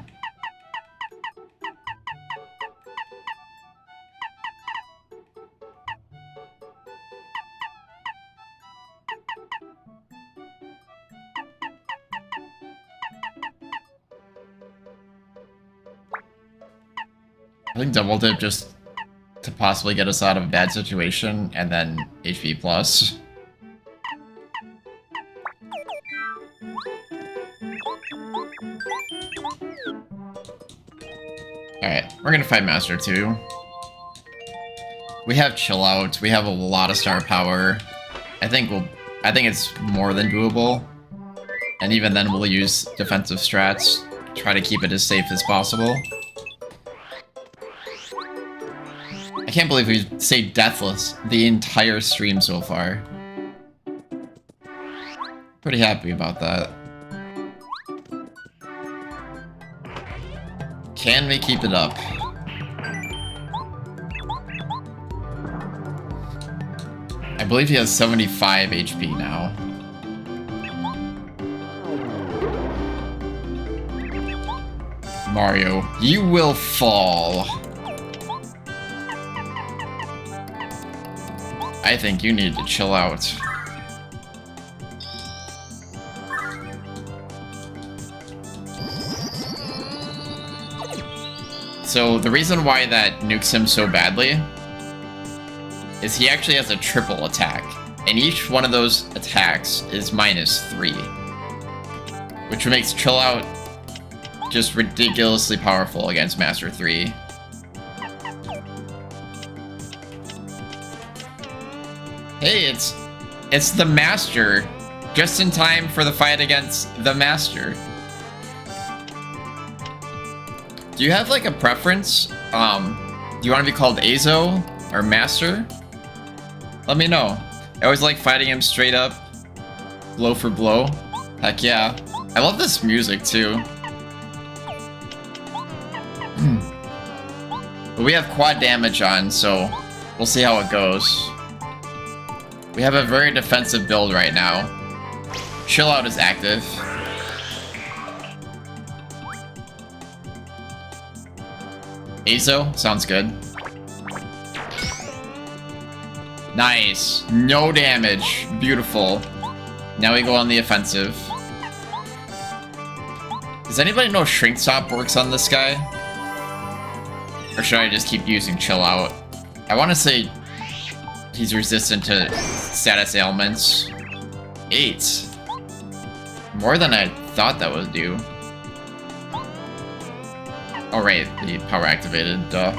I think double dip just to possibly get us out of a bad situation, and then HP plus. Alright, we're gonna fight Master 2. We have chill out, we have a lot of star power. I think it's more than doable. And even then we'll use defensive strats, try to keep it as safe as possible. I can't believe we've stayed deathless the entire stream so far. Pretty happy about that. Can we keep it up? I believe he has 75 HP now. Mario, you will fall. I think you need to chill out. So the reason why that nukes him so badly is he actually has a triple attack, and each one of those attacks is -3, which makes chill out just ridiculously powerful against Master 3. Hey, it's the Master, just in time for the fight against the Master. Do you have like a preference? Do you want to be called Azo or Master? Let me know. I always like fighting him straight up, blow for blow. Heck yeah. I love this music too. But we have quad damage on, so we'll see how it goes. We have a very defensive build right now. Chill out is active. Azo? Sounds good. Nice. No damage. Beautiful. Now we go on the offensive. Does anybody know Shrink Stop works on this guy? Or should I just keep using Chill Out? I want to say he's resistant to status ailments. 8. More than I thought that would do. Oh right, the power activated, duh.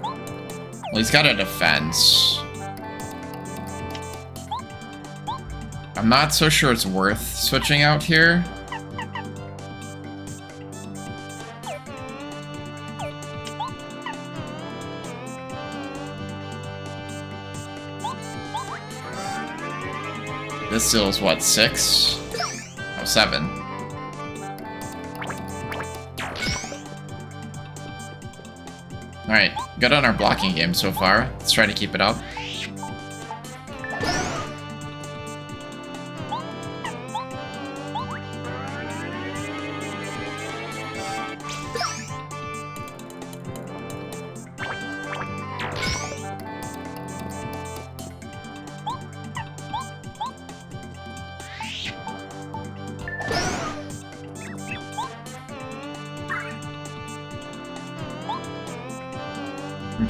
Well, he's got a defense. I'm not so sure it's worth switching out here. This still is what, 6? Oh, 7. Alright, good on our blocking game so far. Let's try to keep it up.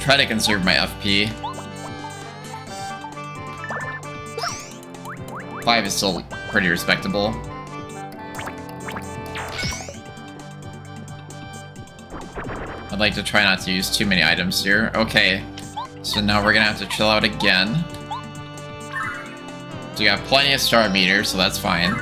Try to conserve my FP. 5 is still pretty respectable. I'd like to try not to use too many items here. Okay, so now we're gonna have to chill out again. So you got plenty of star meters, so that's fine.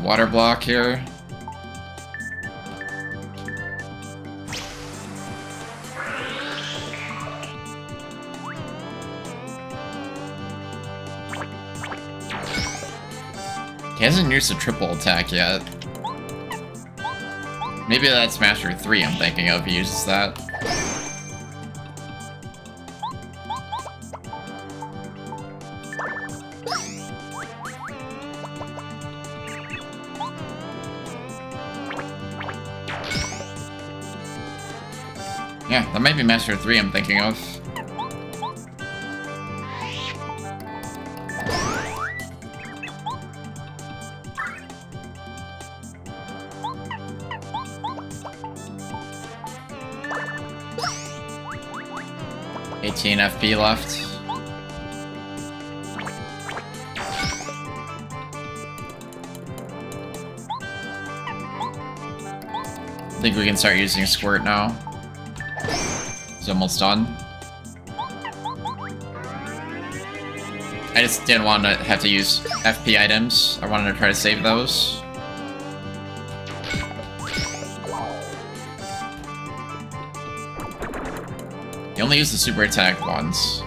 Water block here. He hasn't used a triple attack yet. Maybe that's Master 3 I'm thinking of. He uses that. Yeah, that might be Master 3 I'm thinking of. 18 FP left. I think we can start using Squirt now. It's almost done. I just didn't want to have to use FP items. I wanted to try to save those. You only use the super attack once.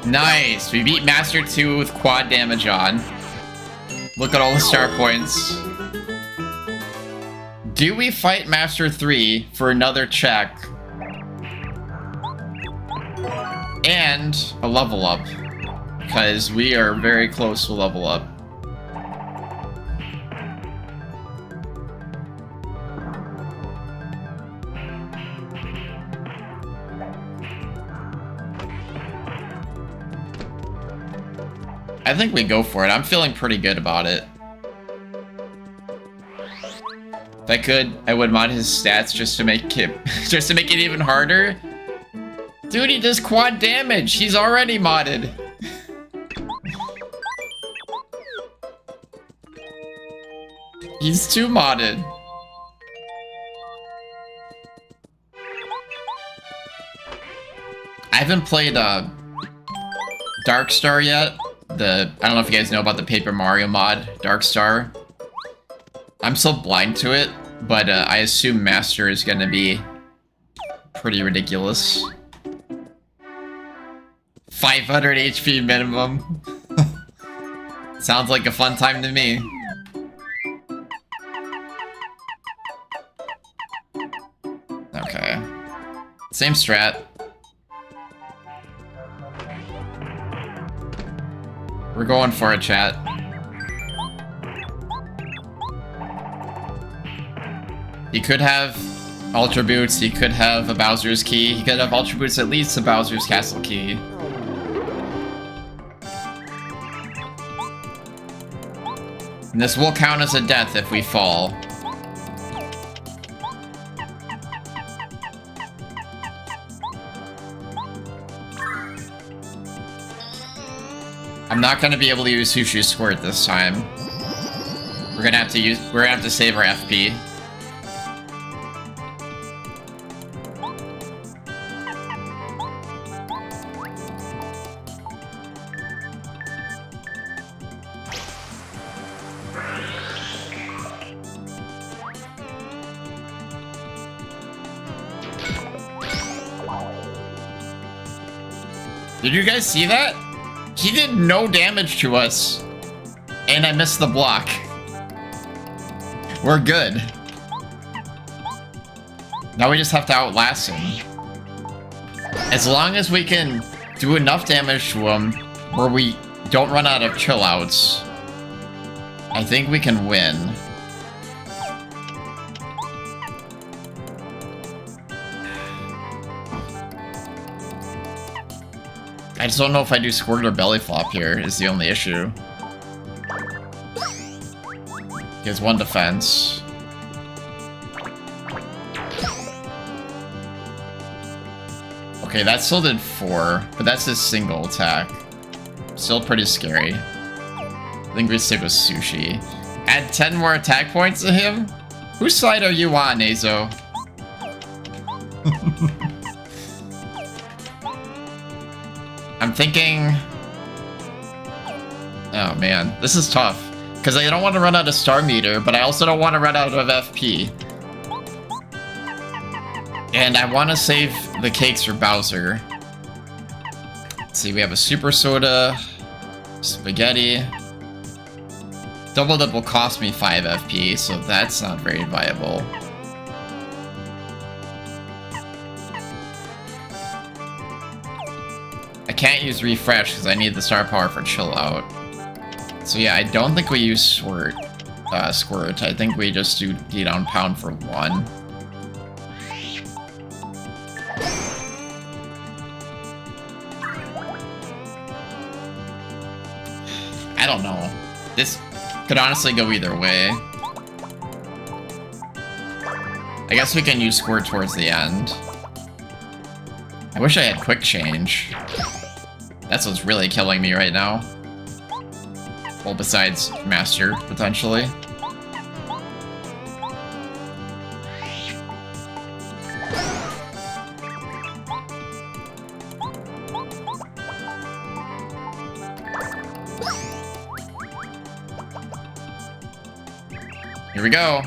Nice! We beat Master 2 with quad damage on. Look at all the star points. Do we fight Master 3 for another check? And a level up. Because we are very close to level up. I think we go for it. I'm feeling pretty good about it. If I could, I would mod his stats just to make it even harder. Dude, he does quad damage. He's already modded. He's too modded. I haven't played Dark Star yet. I don't know if you guys know about the Paper Mario mod, Dark Star. I'm still blind to it, but I assume Master is gonna be pretty ridiculous. 500 HP minimum. Sounds like a fun time to me. Okay. Same strat. We're going for it, chat. He could have Ultra Boots, he could have a Bowser's Key, he could have Ultra Boots at least a Bowser's Castle Key. And this will count as a death if we fall. I'm not gonna be able to use Sushu Squirt this time. We're gonna have to save our FP. Did you guys see that? He did no damage to us. And I missed the block. We're good. Now we just have to outlast him. As long as we can do enough damage to him where we don't run out of chill outs, I think we can win. I just don't know if I do Squirt or Belly Flop here is the only issue. He has one defense. Okay, that still did 4, but that's his single attack. Still pretty scary. I think we stick with Sushi. Add 10 more attack points to him? Whose side are you on, Azo? I'm thinking... Oh man, this is tough. Because I don't want to run out of Star Meter, but I also don't want to run out of FP. And I want to save the cakes for Bowser. Let's see, we have a Super Soda, Spaghetti. Double Dip will cost me 5 FP, so that's not very viable. I can't use Refresh because I need the star power for Chill Out. So yeah, I don't think we use Squirt. I think we just do D-Down Pound for 1. I don't know. This could honestly go either way. I guess we can use Squirt towards the end. I wish I had Quick Change. That's what's really killing me right now. Well, besides Master, potentially. Here we go.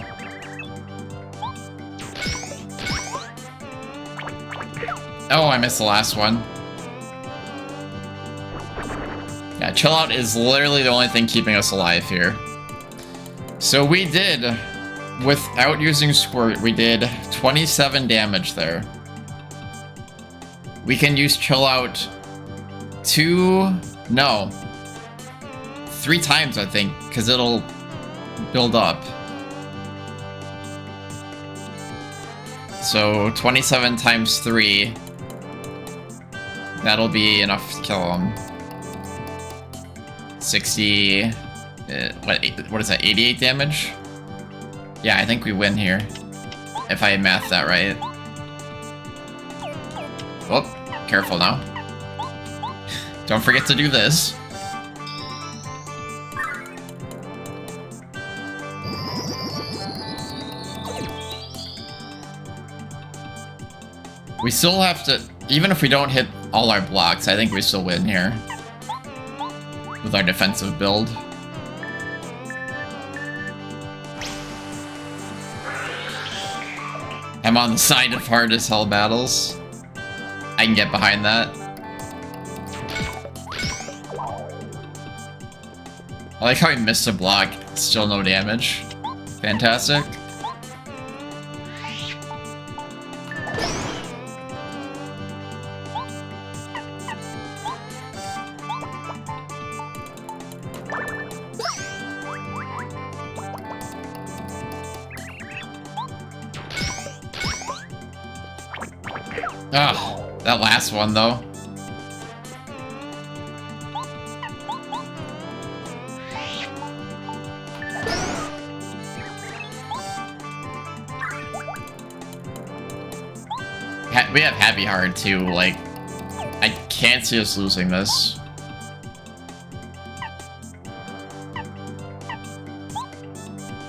Oh, I missed the last one. Yeah, chill out is literally the only thing keeping us alive here. So we did, without using Squirt, we did 27 damage there. We can use chill out 3 times, I think, because it'll build up. So 27 times 3. That'll be enough to kill him. 60... what is that, 88 damage? Yeah, I think we win here. If I mathed that right. Oh, careful now. Don't forget to do this. We still have to... Even if we don't hit all our blocks, I think we still win here. With our defensive build. I'm on the side of hard as hell battles. I can get behind that. I like how he missed a block, still no damage. Fantastic. Ah, that last one though. We have Happy Hard too, like, I can't see us losing this.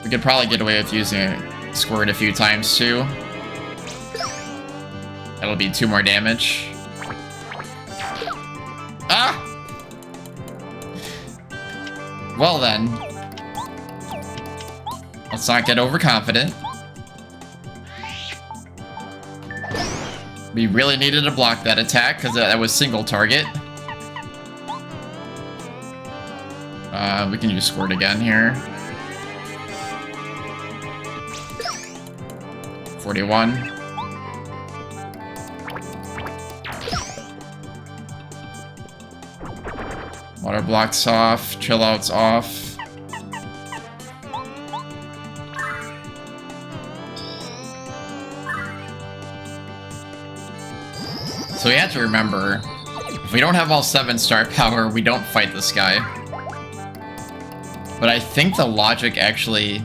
We could probably get away with using Squirt a few times too. That'll be 2 more damage. Ah! Well then. Let's not get overconfident. We really needed to block that attack because that was single target. We can use Squirt again here. 41. Water blocks off, chill out's off. So we have to remember, if we don't have all 7 star power, we don't fight this guy. But I think the logic actually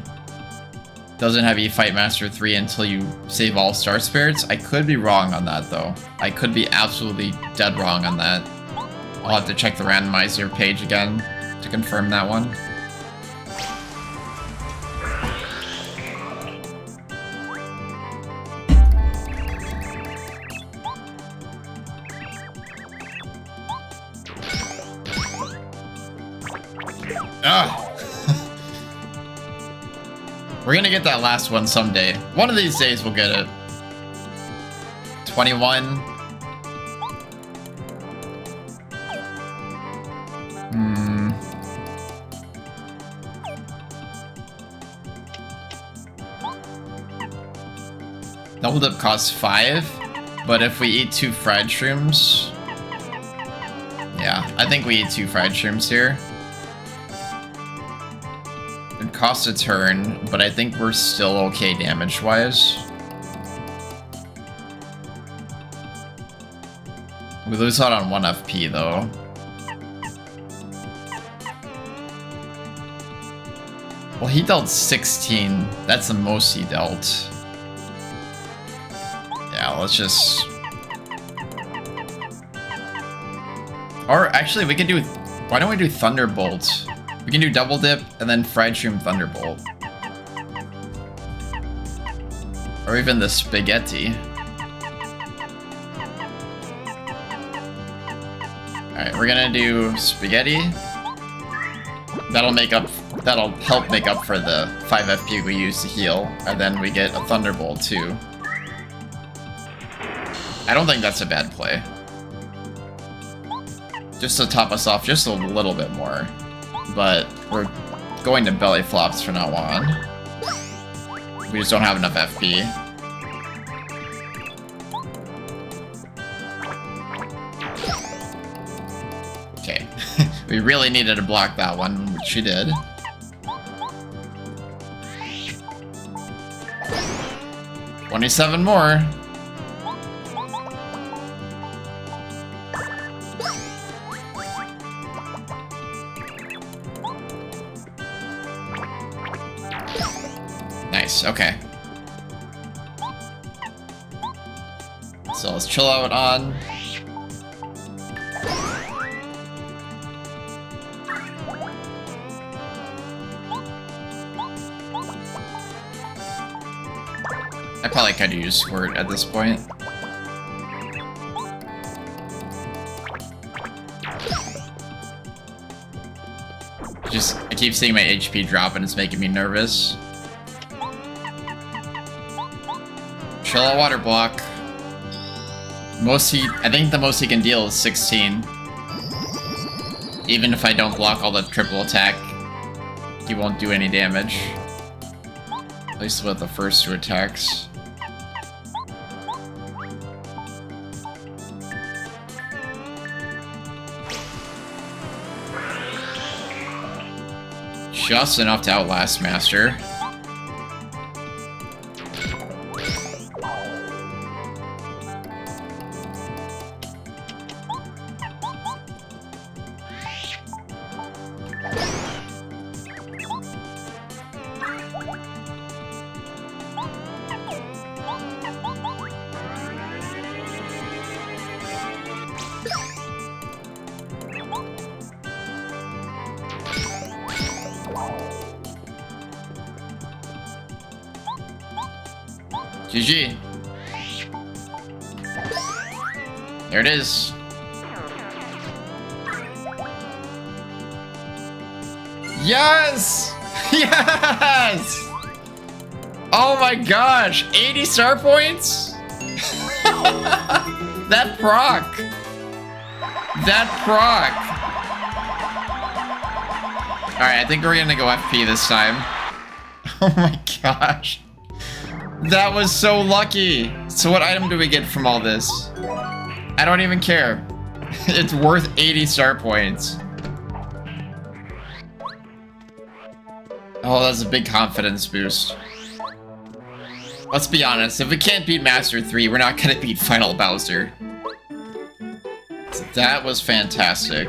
doesn't have you fight Master 3 until you save all star spirits. I could be wrong on that though. I could be absolutely dead wrong on that. I'll have to check the randomizer page again to confirm that one. Ugh. We're gonna get that last one someday. One of these days we'll get it. 21. Double dip costs 5, but if we eat 2 fried shrooms... Yeah, I think we eat 2 fried shrooms here. It costs a turn, but I think we're still okay damage-wise. We lose out on 1 FP, though. Well, he dealt 16. That's the most he dealt. Yeah, let's just... Or actually, we can do... Why don't we do Thunderbolt? We can do Double Dip and then Fried Shroom Thunderbolt. Or even the Spaghetti. Alright, we're gonna do Spaghetti. That'll help make up for the 5 FP we used to heal. And then we get a Thunderbolt too. I don't think that's a bad play. Just to top us off just a little bit more. But we're going to belly flops from now on. We just don't have enough FP. Okay. We really needed to block that one, which she did. $27 more. Nice, okay. So let's chill out on. I probably could use Squirt at this point. I keep seeing my HP drop and it's making me nervous. Chill out water block. I think the most he can deal is 16. Even if I don't block all the triple attack, he won't do any damage. At least with the first 2 attacks. Just enough to outlast Master. GG. There it is. Yes! Yes! Oh my gosh! 80 star points? That proc! That proc! Alright, I think we're gonna go FP this time. Oh my gosh. That was so lucky! So what item do we get from all this? I don't even care. It's worth 80 star points. Oh, that's a big confidence boost. Let's be honest, if we can't beat Master 3, we're not gonna beat Final Bowser. That was fantastic.